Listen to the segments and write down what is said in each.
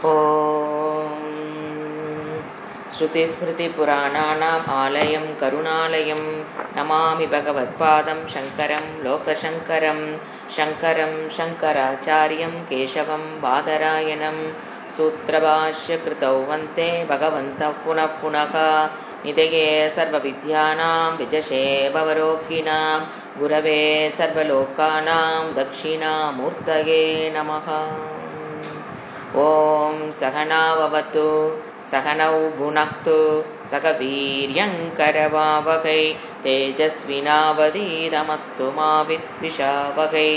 ॐ श्रुतिस्मृतिपुराणानाम् आलयं करुणालयं नमामि भगवत्पादं शङ्करं लोकशङ्करं शङ्करं शङ्कराचार्यं केशवं बादरायणं सूत्रभाष्यकृतौ वन्दे भगवन्तः पुनः पुनः निधये सर्वविद्यानां विजशे भवरोगिणां गुरवे सर्वलोकानां दक्षिणामूर्तये नमः। ॐ सहनाववतु सहनौ भुनक्तु सह वीर्यङ्करवावहै तेजस्विनावधीतमस्तु मा विद्विषावहै।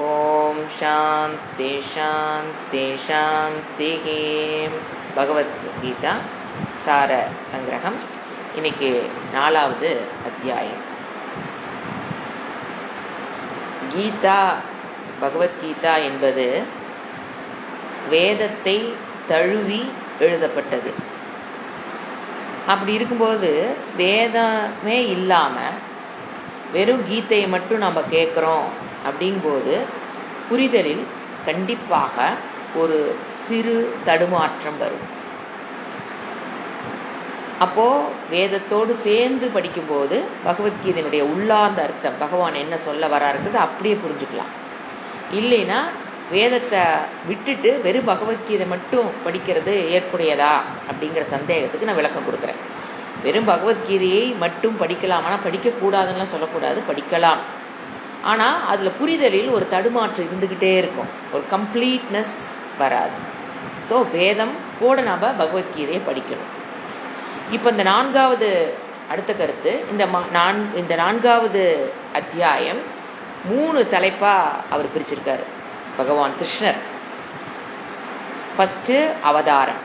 ॐ शान्ति शान्ति शान्तिः। பகவத்கீதா சார சங்கிரகம். இன்னைக்கு 4வது அத்தியாயம். கீதா, பகவத்கீதா என்பது வேதத்தை தழுவி எழுதப்பட்டது. அப்படி இருக்கும்போது வேதமே இல்லாமல் வெறும் கீதையை மட்டும் நம்ம கேட்குறோம் அப்படிங்கும்போது புரிதலில் கண்டிப்பாக ஒரு சிறு தடுமாற்றம் வரும். அப்போது வேதத்தோடு சேர்ந்து படிக்கும்போது பகவத்கீதையினுடைய உள்ளார்ந்த அர்த்தம், பகவான் என்ன சொல்ல வராருக்குது அப்படியே புரிஞ்சுக்கலாம். இல்லைன்னா வேதத்தை விட்டுட்டு வெறும் பகவத்கீதை மட்டும் படிக்கிறது ஏற்புடையதா அப்படிங்கிற சந்தேகத்துக்கு நான் விளக்கம் கொடுக்குறேன். வெறும் பகவத்கீதையை மட்டும் படிக்கலாமானா படிக்கக்கூடாதுன்னா சொல்லக்கூடாது, படிக்கலாம். ஆனால் அதில் புரிதலில் ஒரு தடுமாற்றம் இருந்துக்கிட்டே இருக்கும், ஒரு கம்ப்ளீட்னஸ் வராது. ஸோ வேதம் கூட நாம் பகவத்கீதையை படிக்கணும். இப்போ இந்த 4வது அடுத்த கருத்து, இந்த 4வது அத்தியாயம் 3 தலைப்பாக அவர் பிரிச்சிருக்காரு பகவான் கிருஷ்ணர். ஃபஸ்ட்டு அவதாரம்,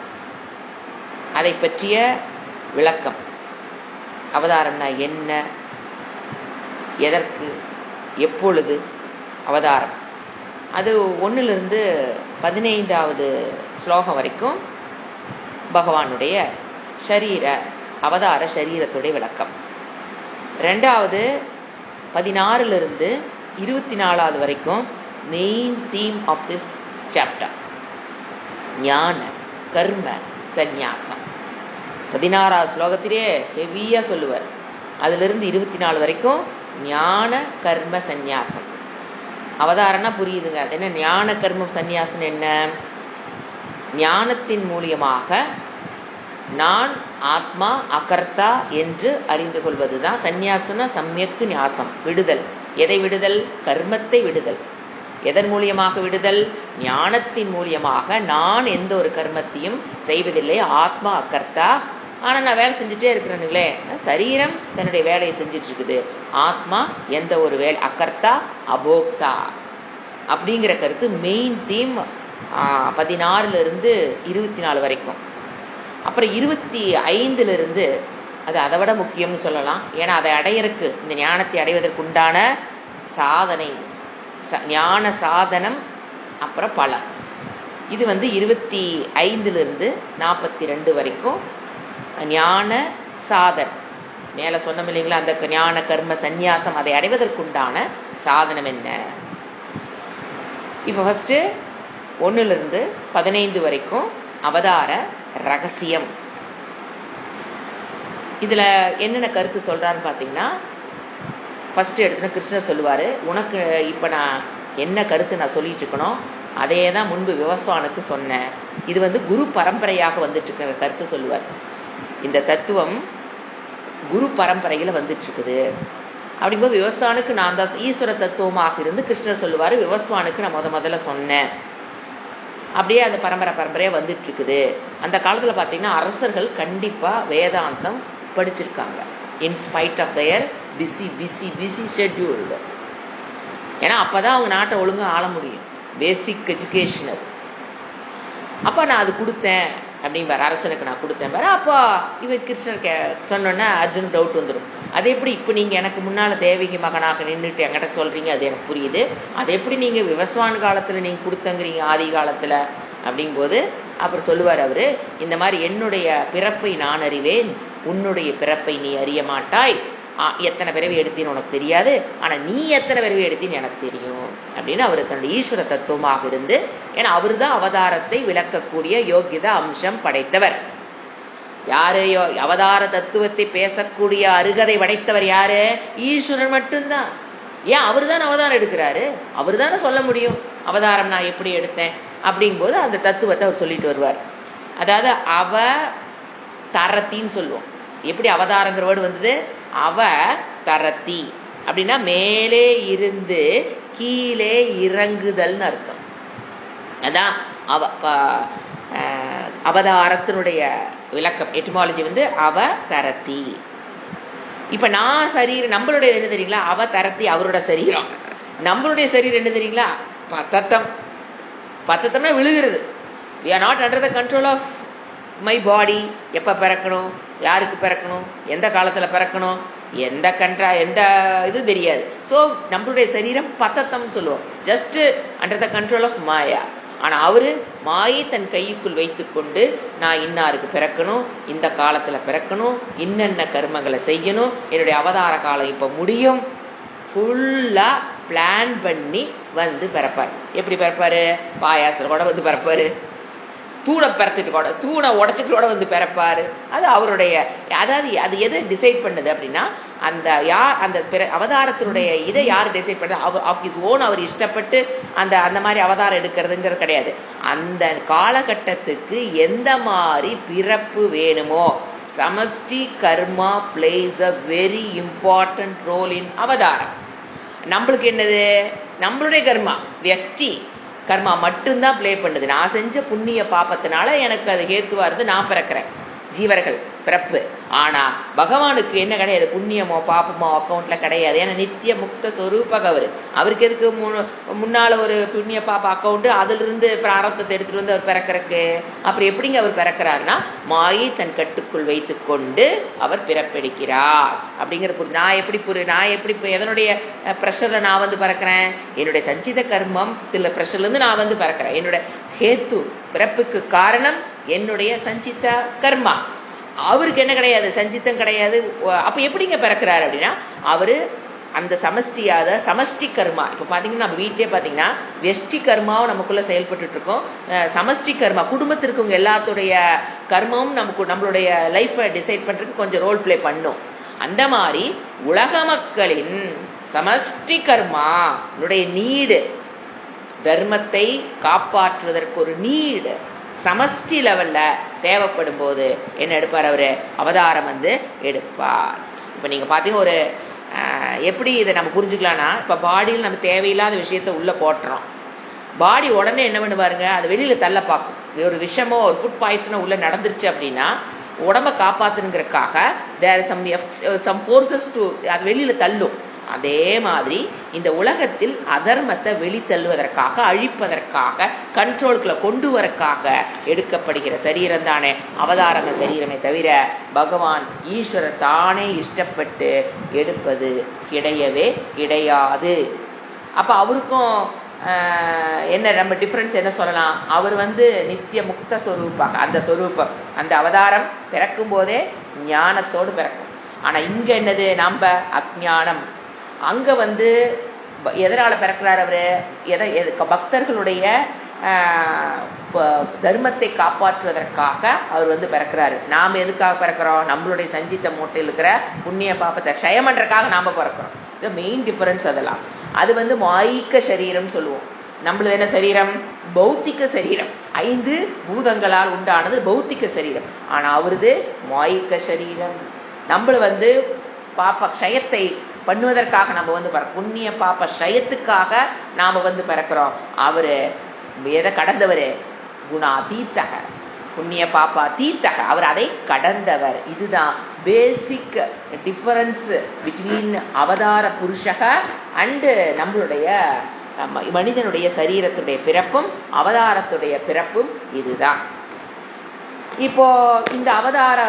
அதை பற்றிய விளக்கம். அவதாரம்னா என்ன, எதற்கு, எப்பொழுது அவதாரம், அது 1லிருந்து 15வது ஸ்லோகம் வரைக்கும் பகவானுடைய அவதார சரீரத்துடைய விளக்கம். 2வது 16லிருந்து 24வது வரைக்கும் main theme of this chapter, ஞான கர்ம சந்நியாசம். 16வது ஸ்லோகத்திலே ஹெவியாக சொல்லுவார். அதிலிருந்து 24 வரைக்கும் ஞான கர்ம சந்நியாசம். அவதாரம்னா புரியுதுங்க, அது என்ன ஞான கர்ம சந்நியாசம்? என்ன, ஞானத்தின் மூலியமாக நான் ஆத்மா அகர்த்தா என்று அறிந்து கொள்வது தான் சந்நியாசன. சம்யக்கு ஞாசம், விடுதல். எதை விடுதல்? கர்மத்தை விடுதல். எதன் மூலியமாக விடுதல்? ஞானத்தின் மூலியமாக. நான் எந்த ஒரு கர்மத்தையும் செய்வதில்லை, ஆத்மா அகர்த்தா. ஆனால் நான் வேலை செஞ்சுட்டே இருக்கிறேனுங்களே, சரீரம் தன்னுடைய வேலையை செஞ்சுட்டு இருக்குது, ஆத்மா எந்த ஒரு வேலை, அகர்த்தா அபோக்தா அப்படிங்கிற கருத்து மெயின் தீம் 16லிருந்து 24 வரைக்கும். அப்புறம் 25லிருந்து அது அதை விட முக்கியம்னு சொல்லலாம். ஏன்னா அதை அடையிறதுக்கு, இந்த ஞானத்தை அடைவதற்கு உண்டான சாதனை, ஞான சாதனம், அப்புறம் பலம். இது 25லிருந்து 42 வரைக்கும் ஞான சாதன். மேலே சொன்னோம் இல்லைங்களா, அந்த ஞான கர்ம சந்நியாசம், அதை அடைவதற்குண்டான சாதனம் என்ன. இப்போ ஃபஸ்ட்டு 1லிருந்து 15 வரைக்கும் அவதார ரகசியம். இதில் என்னென்ன கருத்து சொல்கிறான்னு பார்த்தீங்கன்னா, ஃபஸ்ட்டு எடுத்துனா கிருஷ்ணர் சொல்லுவார், உனக்கு இப்போ நான் என்ன கருத்து நான் சொல்லிட்டு இருக்கணும் அதே தான் முன்பு விவஸ்வானுக்கு சொன்னேன். இது குரு பரம்பரையாக வந்துட்டுருக்கிற கருத்து சொல்லுவார். இந்த தத்துவம் குரு பரம்பரையில் வந்துட்டுருக்குது. அப்படிங்கும்போது விவஸ்வானுக்கு நான் தான் ஈஸ்வர தத்துவமாக இருந்து கிருஷ்ணர் சொல்லுவார், விவஸ்வானுக்கு நான் முதல்ல சொன்னேன். அப்படியே அந்த பரம்பரையாக வந்துட்டுருக்குது. அந்த காலத்தில் பார்த்தீங்கன்னா அரசர்கள் கண்டிப்பாக வேதாந்தம் படிச்சிருக்காங்க, in spite of their busy scheduled. ஏன்னா அப்போ தான் அவங்க நாட்டை ஒழுங்காக ஆள முடியும், பேசிக் எஜுகேஷனல். அப்போ நான் அது கொடுத்தேன் அப்படிம்பார், அரசனுக்கு நான் கொடுத்தேன் பாரு. அப்போ இவர் கிருஷ்ணர் சொன்னோன்னே அர்ஜுனுக்கு டவுட் வந்துடும். அது எப்படி இப்போ நீங்கள் எனக்கு முன்னால் தேவகி மகனாக நின்றுட்டு என்கிட்ட சொல்கிறீங்க, அது எனக்கு புரியுது, அது எப்படி நீங்கள் விவஸ்வான் காலத்தில் நீங்கள் கொடுத்தங்கிறீங்க ஆதி காலத்தில் அப்படிங்கும்போது அப்புறம் சொல்லுவார் அவர், இந்த மாதிரி என்னுடைய பிறப்பை நான் அறிவேன், உன்னுடைய பிறப்பை நீ அறிய மாட்டாய், எத்தனை பிறவி எடுத்தின்னு உனக்கு தெரியாது, ஆனால் நீ எத்தனை பிறவி எடுத்தின்னு எனக்கு தெரியும் அப்படின்னு அவர் தன்னுடைய ஈஸ்வர தத்துவமாக இருந்து, ஏன்னா அவர் தான் அவதாரத்தை விளக்கக்கூடிய யோகியத அம்சம் படைத்தவர். யாரு அவதார தத்துவத்தை பேசக்கூடிய அருகதை படைத்தவர் யாரு? ஈஸ்வரன் மட்டும்தான். ஏன் அவர் தான் அவதாரம் எடுக்கிறாரு, அவர் தானே சொல்ல முடியும் அவதாரம் நான் எப்படி எடுத்தேன் அப்படிங்கும்போது அந்த தத்துவத்தை அவர் சொல்லிட்டு வருவார். அதாவது அவ தரத்தின்னு சொல்லுவோம். எப்படி அவதாரங்கிற வேர்டு வந்தது? அவ தரத்தி அப்படின்னா மேலே இருந்து கீழே இறங்குதல்னு அர்த்தம். அதான் அவதாரத்தினுடைய விளக்கம் எட்டிமாலஜி வந்து அவ தரத்தி. இப்ப நான் சரீரம் நம்மளுடைய என்ன தெரியுங்களா? அவ தரத்தி அவரோட சரீரம். நம்மளுடைய சரீரம் என்ன தெரியுங்களா? பத்தத்தம். பத்தத்தம்னா விழுகிறது. we are not under the control of my body. எப்போ பிறக்கணும், யாருக்கு பிறக்கணும், எந்த காலத்தில் பிறக்கணும், எந்த இது தெரியாது. ஸோ நம்மளுடைய சரீரம் பத்தத்தம்னு சொல்லுவோம், just under the control of maya. ஆனால் அவரு மாயை தன் கைக்குள் வைத்து கொண்டு நான் இன்னாருக்கு பிறக்கணும், இந்த காலத்தில் பிறக்கணும், இன்னென்ன கர்மங்களை செய்யணும், என்னுடைய அவதார காலம் இப்போ முடியும், ஃபுல்லாக பிளான் பண்ணி வந்து பிறப்பார். எப்படி பிறப்பாரு? பாயாசத்தில் கூட வந்து பிறப்பாரு, தூணை பிறத்துட்டு கூட, தூணை உடச்சிட்டு கூட வந்து பிறப்பாரு. அது அவருடைய, அதாவது அது எதை டிசைட் பண்ணுது அப்படின்னா அந்த அந்த அவதாரத்தினுடைய இதை யார் டிசைட் பண்ணுறது? ஆஃப் ஹிஸ் ஓன் அவர் இஷ்டப்பட்டு அந்த மாதிரி அவதாரம் எடுக்கிறதுங்கிறது கிடையாது. அந்த காலகட்டத்துக்கு எந்த மாதிரி பிறப்பு வேணுமோ, samashti karma plays a very important role in அவதாரம். நம்மளுக்கு என்னது? நம்மளுடைய கர்மா வியஷ்டி கர்மா மட்டும்தான் ப்ளே பண்ணுது. நான் செஞ்ச புண்ணிய பாப்பத்தினால எனக்கு அது ஹேத்துவா இருந்து நான் பிறக்கிறேன், ஜீவர்கள் பிறப்பு. ஆனால் பகவானுக்கு என்ன கிடையாது? புண்ணியமோ பாப்பமோ அக்கௌண்ட்ல கிடையாது. ஏன்னா நித்திய முக்த சொரூபக அவருக்கு எதுக்கு முன்னால ஒரு புண்ணிய பாப்ப அக்கௌண்ட், அதிலிருந்து பிராரத்தத்தை எடுத்துட்டு வந்து அவர் பிறக்கிறதுக்கு? அப்புறம் எப்படிங்க அவர் பிறக்கிறாருன்னா மாயை தன் கட்டுக்குள் வைத்து கொண்டு அவர் பிறப்பெடுக்கிறார் அப்படிங்கிறது. நான் எப்படி எதனுடைய ப்ரெஷர்ல நான் வந்து பிறக்கிறேன்? என்னுடைய சஞ்சித கர்மம் ப்ரெஷர்லேருந்து நான் வந்து பிறக்கிறேன். என்னுடைய ஹேத்து பிறப்புக்கு காரணம் என்னுடைய சஞ்சித கர்மா. அவருக்கு என்ன கிடையாது? சஞ்சித்தம் கிடையாது. அப்ப எப்படிங்க பிறக்கிறாரு அப்படின்னா அவரு அந்த சமஷ்டி கர்மா. இப்போ பார்த்தீங்கன்னா நம்ம வீட்டிலே பார்த்தீங்கன்னா வெஷ்டி கர்மாவும் நமக்குள்ள செயல்பட்டு இருக்கோம். சமஷ்டி கர்மா குடும்பத்திற்குங்க எல்லாத்துடைய கர்மாவும் நம்மளுடைய லைஃப்பை டிசைட் பண்றதுக்கு கொஞ்சம் ரோல் பிளே பண்ணும். அந்த மாதிரி உலக மக்களின் சமஷ்டி கர்மா நீடு, தர்மத்தை காப்பாற்றுவதற்கு ஒரு நீடு சமஷ்டி லெவல்ல தேவைப்படும் போது என்ன எடுப்பார்? அவரு அவதாரம் வந்து எடுப்பார். இப்போ நீங்க பார்த்தீங்கன்னா ஒரு எப்படி இதை நம்ம புரிஞ்சுக்கலாம்னா, இப்போ பாடியில் நம்ம தேவையில்லாத விஷயத்த உள்ள போட்டுறோம். பாடி உடனே என்ன பண்ணுவாருங்க? அது வெளியில தள்ள பார்க்கும். ஒரு விஷமோ ஒரு ஃபுட் பாய்சனோ உள்ள நடந்துருச்சு அப்படின்னா உடம்ப காப்பாத்துங்கிறதுக்காக தேர் சம் ஃபோர்ஸஸ் டு அது வெளியில தள்ளும். அதே மாதிரி இந்த உலகத்தில் அதர்மத்தை வெளித்தள்ளுவதற்காக, அழிப்பதற்காக, கண்ட்ரோலுக்குள்ள கொண்டு வரக்காக எடுக்கப்படுகிற சரீரம் தானே அவதாரங்க சரீரமே தவிர பகவான் ஈஸ்வரர் தானே இஷ்டப்பட்டு எடுப்பது கிடையவே கிடையாது. அப்ப அவருக்கும் என்ன நம்ம டிஃபரன்ஸ் என்ன சொல்லலாம்? அவர் வந்து நித்திய முக்த சொரூப்பாக, அந்த சொரூபம் அந்த அவதாரம் பிறக்கும் போதே ஞானத்தோடு பிறக்கும். ஆனா இங்க என்னது? நம்ம அஜ்ஞானம். அங்க வந்து எதனால பிறக்கிறார் அவரு? பக்தர்களுடைய தர்மத்தை காப்பாற்றுவதற்காக அவர் வந்து பிறக்கிறாரு. நாம் எதுக்காக பிறக்கிறோம்? நம்மளுடைய சஞ்சித்த மூட்டையில் இருக்கிற புண்ணிய பாப்பத்தை க்ஷயம் பண்றதுக்காக நாம பிறக்கிறோம். இது மெயின் டிஃபரன்ஸ். அதெல்லாம் அது வந்து மாயிக்க சரீரம் சொல்லுவோம். நம்மளது என்ன சரீரம்? பௌத்திக சரீரம். 5 பூதங்களால் உண்டானது பௌத்திக சரீரம். ஆனா அவருது மாயிக்க சரீரம். நம்மள வந்து பாப்ப க்ஷயத்தை பண்ணுவதற்காக நம்ம வந்து புண்ணிய பாப்ப க்ஷயத்துக்காக நாம வந்து பிறக்கிறோம். அவரு எதை கடந்தவர்? குணாதீத்தக, புண்ணிய பாப்பா தீத்தக, அவர் அதை கடந்தவர். இதுதான் பேசிக் டிஃபரன்ஸ் பிட்வீன் அவதார புருஷக அண்டு நம்மளுடைய மனிதனுடைய சரீரத்துடைய பிறப்பும் அவதாரத்துடைய பிறப்பும் இதுதான். இப்போ இந்த அவதார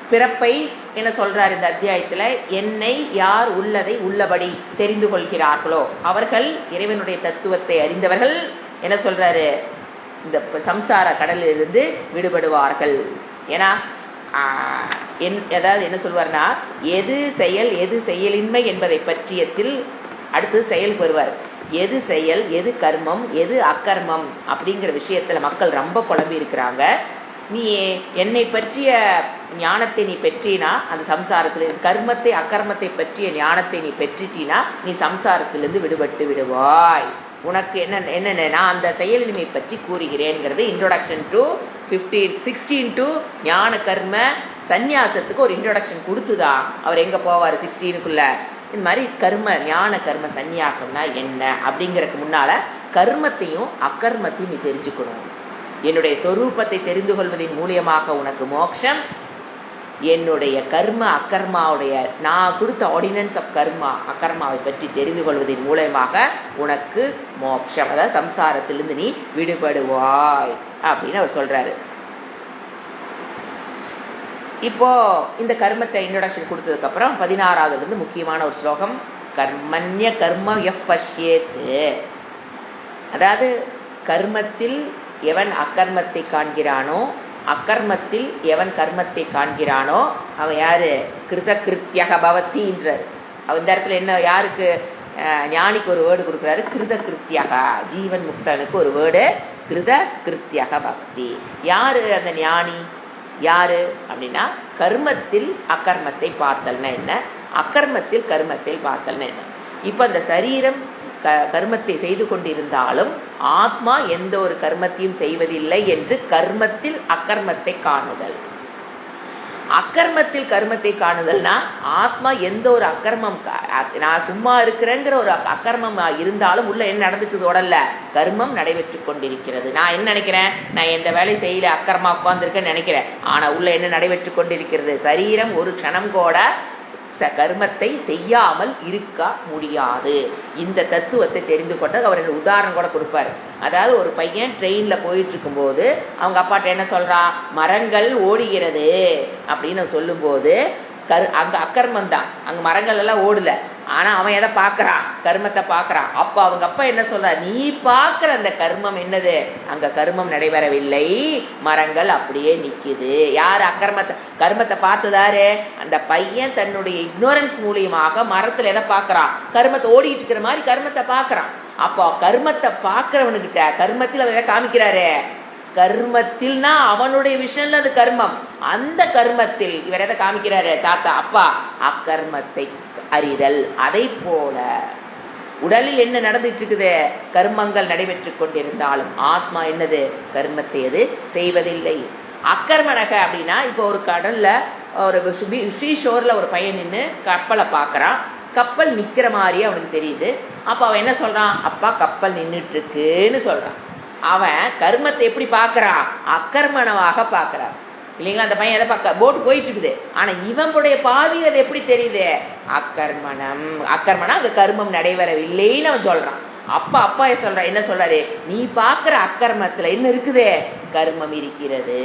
பிறப்பை என்ன சொல்றார் இந்த அத்தியாயத்துல? என்னை யார் உள்ளதை உள்ளபடி தெரிந்து கொள்கிறார்களோ அவர்கள் இறைவனுடைய தத்துவத்தை அறிந்தவர்கள். என்ன சொல்றாரு? இந்த சம்சார கடலிலிருந்து விடுபடுவார்கள். ஏன்னா அதாவது என்ன சொல்வார்னா, எது செயல் எது செயலின்மை என்பதை பற்றியத்தில் அடுத்து செயலுக்கு வருவார். எது செயல் எது கர்மம் எது அக்கர்மம் அப்படிங்கிற விஷயத்துல மக்கள் ரொம்ப குழம்பி இருக்கிறாங்க. நீ என்னை பற்றிய ஞானத்தை நீ பெற்றினா அந்த சம்சாரத்தில், கர்மத்தை அக்கர்மத்தை பற்றிய ஞானத்தை நீ பெற்றிட்டினா நீ சம்சாரத்திலிருந்து விடுபட்டு விடுவாய். உனக்கு என்னென்ன நான் அந்த செயலின்மை பற்றி கூறுகிறேன்ங்கிறது இன்ட்ரோடக்ஷன் டு 16 டு ஞான கர்ம சந்நியாசத்துக்கு ஒரு இன்ட்ரோடக்ஷன் கொடுத்துதா அவர் எங்க போவார் 16க்குள்ள. இந்த மாதிரி ஞான கர்ம சந்நியாசம்னா என்ன அப்படிங்கிறதுக்கு முன்னால கர்மத்தையும் அக்கர்மத்தையும் நீ தெரிஞ்சுக்கணும். என்னுடைய சொரூபத்தை தெரிந்து கொள்வதன் மூலியமாக உனக்கு மோட்சம். என்னுடைய கர்ம அக்கர்மாவுடைய நான் கொடுத்த ஆர்டினன்ஸ் ஆஃப் கர்மா அக்கர்மாவை பற்றி தெரிந்து கொள்வதன் மூலமாக உனக்கு மோட்சம், அதாவது சம்சாரத்திலிருந்து நீ விடுபடுவாய் அப்படின்னு அவர் சொல்றாரு. இப்போ இந்த கர்மத்தை இன்ட்ரோடக்ஷன் கொடுத்ததுக்கு அப்புறம் 16வது முக்கியமான ஒரு ஸ்லோகம், கர்மண்ய கர்ம பஷ்யேத்து. அதாவது கர்மத்தில் எவன் அக்கர்மத்தை காண்கிறானோ அக்கர்மத்தில் எவன் கர்மத்தை காண்கிறானோ அவன் யாரு, கிருத கிருத்தியக பவத்தின்றார். இந்த இடத்துல என்ன, யாருக்கு, ஞானிக்கு ஒரு வேர்டு கொடுக்குறாரு, கிருத கிருத்தியகா. ஜீவன் முக்தனுக்கு ஒரு வேர்டு கிருத கிருத்தியக பக்தி. யாரு அந்த ஞானி, யாரு அப்படின்னா கர்மத்தில் அக்கர்மத்தை பார்த்தல்னா என்ன, அக்கர்மத்தில் கர்மத்தில் பார்த்தல்னா என்ன. இப்ப அந்த சரீரம் கர்மத்தை செய்து கொண்டிருந்தாலும் ஆத்மா எந்த ஒரு கர்மத்தையும் செய்வதில்லை என்று கர்மத்தில் அக்கர்மத்தை காணுதல். அக்கர்மத்தில் கர்மத்தை காணுதல்னா ஆத்மா எந்த ஒரு அக்கர்மம், நான் சும்மா இருக்கிறேங்கிற ஒரு அக்கர்மம் இருந்தாலும் உள்ள என்ன நடந்துச்சு, உடல்ல கர்மம் நடைபெற்று கொண்டிருக்கிறது. நான் என்ன நினைக்கிறேன், நான் எந்த வேலை செய்யல அக்கர்மா உட்கார்ந்துருக்கேன்னு நினைக்கிறேன். ஆனா உள்ள என்ன நடைபெற்று கொண்டிருக்கிறது, சரீரம் ஒரு க்ஷணம் கூட கர்மத்தை செய்யாமல் இருக்க முடியாது. இந்த தத்துவத்தை தெரிந்து கொண்டு அவர் உதாரணம் கூட கொடுப்பாரு. அதாவது ஒரு பையன் ட்ரெயின்ல போயிட்டு இருக்கும் போது அவங்க அப்பாட்ட என்ன சொல்றான், மரங்கள் ஓடுகிறது அப்படின்னு சொல்லும் போது அங்க அக்கர்மம் தான், அங்க மரங்கள் எல்லாம் ஓடல. ஆனா அவன் எதை பாக்குறான், கர்மத்தை பாக்குறான். அப்ப அவங்க அப்பா என்ன சொல்ற, நீ பாக்குற அந்த கர்மம் என்னது, அங்க கர்மம் நடைபெறவில்லை, மரங்கள் அப்படியே நிக்குது. யாரு கர்மத்தை பார்த்ததாரு, அந்த பையன் தன்னுடைய இக்னோரன்ஸ் மூலியமாக மரத்துல எதை பாக்குறான், கர்மத்தை ஓடிட்டு இருக்கிற மாதிரி கர்மத்தை பாக்குறான். அப்போ கர்மத்தை பாக்குறவனுக்கிட்ட கர்மத்தில் அவர் எதை காமிக்கிறாரு, கர்மத்தில்னா அவனுடைய விஷயம்ல அது கர்மம், அந்த கர்மத்தில் இவர் எதை காமிக்கிறாரு, தாத்தா அப்பா அக்கர்மத்தை அறிதல். அதை போல உடலில் என்ன நடந்துட்டு இருக்குது, கர்மங்கள் நடைபெற்று கொண்டிருந்தாலும் ஆத்மா என்னது, கர்மத்தை எது செய்வதில்லை. அக்கர்மனக அப்படின்னா இப்போ ஒரு கடல்ல ஒரு சீஷோர்ல ஒரு பையன் நின்று கப்பலை பாக்குறான், கப்பல் நிக்கிற மாதிரியே அவனுக்கு தெரியுது. அப்ப அவன் என்ன சொல்றான், அப்பா கப்பல் நின்றுட்டு இருக்குன்னு சொல்றான். அவன் கர்மத்தை எப்படி பாக்குறான், அக்கர்மனவாக பாக்குறான் இல்லைங்களா. அந்த பையன் எதை பார்க்க, போட்டு போயிட்டு இருக்குது. ஆனா இவனுடைய பார்வையில் அது எப்படி தெரியுது, அக்கர்மனா அங்க கர்மம் நடைபெறவில்லைன்னு அவன் சொல்றான். அப்பா சொல்ற என்ன சொல்றாரு, நீ பாக்குற அக்கர்மத்துல என்ன இருக்குது, கர்மம் இருக்கிறது.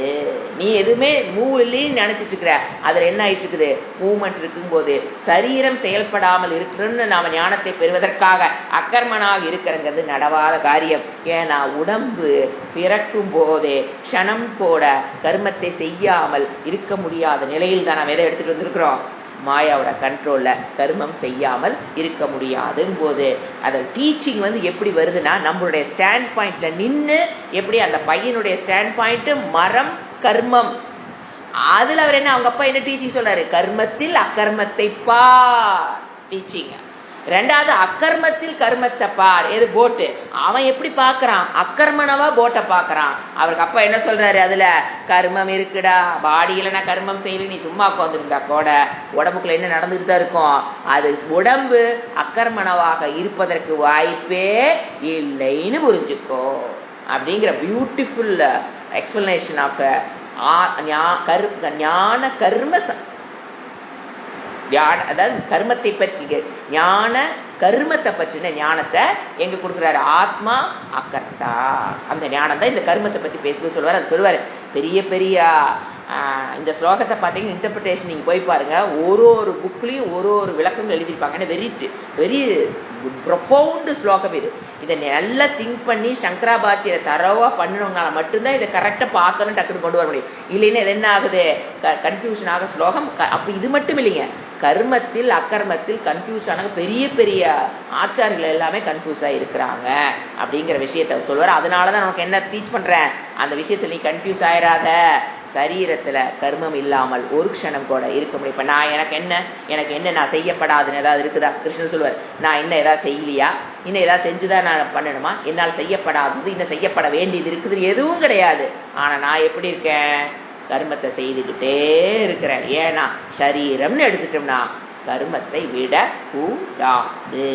நீ எதுவுமே மூவ் இல்லைன்னு நினைச்சிட்டு இருக்கிற, அதுல என்ன ஆயிட்டு இருக்குது, மூவ்மெண்ட் இருக்கும் போது சரீரம் செயல்படாமல் இருக்குன்னு நாம ஞானத்தை பெறுவதற்காக அக்கர்மனாக இருக்கிறங்கிறது நடவாத காரியம். ஏன்னா உடம்பு பிறக்கும் போதே க்ஷணம் கூட கர்மத்தை செய்யாமல் இருக்க முடியாத நிலையில் தான் நாம் எதை எடுத்துட்டு வந்திருக்கிறோம், மாயாவோட கண்ட்ரோல்ல கர்மம் செய்யாமல் இருக்க முடியாதுங்க போது அந்த டீச்சிங் எப்படி வருதுன்னா, நம்மளுடைய ஸ்டாண்ட் பாயிண்ட்ல நின்று, எப்படி அந்த பையனுடைய ஸ்டாண்ட் பாயிண்ட் மரம் கர்மம், அதுல அவர் என்ன, அவங்க அப்பா என்ன டீச்சிங் சொல்றாரு, கர்மத்தில் அக்கர்மத்தை பார் டீச்சிங். ரெண்டாவது அக்கர்மத்தில் கர்மத்தை பார், எது போட்டு, அவன் எப்படி பாக்குறான், அக்கர்மனவா போட்டை பாக்குறான். அவருக்கு அப்பா என்ன சொல்றாரு, அதுல கர்மம் இருக்குடா, பாடியில நான் கர்மம் செய்யல, நீ சும்மா உட்காந்துருந்தா கூட உடம்புக்குள்ள என்ன நடந்துட்டு தான் இருக்கும், அது உடம்பு அக்கர்மனவாக இருப்பதற்கு வாய்ப்பே இல்லைன்னு புரிஞ்சுக்கோ அப்படிங்கிற பியூட்டிஃபுல் எக்ஸ்பிளனேஷன் ஆஃப் ஞான கர்ம, அதாவது கர்மத்தை பற்றி ஞான கர்மத்தை பற்றின ஞானத்தை எங்க கொடுக்குறாரு? ஆத்மா அகர்த்தா. அந்த ஞானம் தான் இந்த கர்மத்தை பற்றி பேசுவது சொல்லுவார். அது சொல்லுவார் பெரிய பெரிய இந்த ஸ்லோகத்தை பார்த்தீங்கன்னா இன்டர்பிரிட்டேஷன் நீங்கள் போய் பாருங்க, ஒரு புக்லேயும் ஒரு விளக்கங்கள் எழுதியிருப்பாங்க. வெரி வெரி ப்ரொஃபவுண்டு ஸ்லோகம் இது. இதை நல்லா திங்க் பண்ணி சங்கராபாச்சியை தரவாக பண்ணணுங்கனால மட்டும்தான் இதை கரெக்டாக பார்க்கணும், டக்குன்னு கொண்டு வர முடியும். இல்லைன்னா இது என்ன ஆகுது? கன்ஃபியூஷன் ஆக ஸ்லோகம். அப்போ இது மட்டும் இல்லைங்க, கர்மத்தில் அக்கர்மத்தில் கன்ஃபியூஸ் ஆனாங்க பெரிய பெரிய ஆச்சாரிகள் எல்லாமே கன்ஃபியூஸ் ஆகிருக்கிறாங்க அப்படிங்கிற விஷயத்த சொல்லுவார். அதனால தான் நமக்கு என்ன டீச் பண்ணுறேன், அந்த விஷயத்தில் நீ கன்ஃபியூஸ் ஆயிடாத. சரீரத்தில் கர்மம் இல்லாமல் ஒரு க்ஷணம் கூட இருக்க முடியும். இப்போ நான் எனக்கு என்ன நான் செய்யப்படாதுன்னு ஏதாவது இருக்குதா? கிருஷ்ணன் சொல்லுவார், நான் இன்னும் ஏதாவது செய்யலையா, இன்னும் ஏதாவது செஞ்சுதான் நான் பண்ணணுமா, என்னால் செய்யப்படாதது இன்னும் செய்யப்பட வேண்டியது இருக்குது எதுவும் கிடையாது. ஆனால் நான் எப்படி இருக்கேன்? கர்மத்தை செய்துக்கிட்டே இருக்கிறேன். ஏன்னா சரீரம்னு எடுத்துட்டோம்னா கர்மத்தை விட கூடாது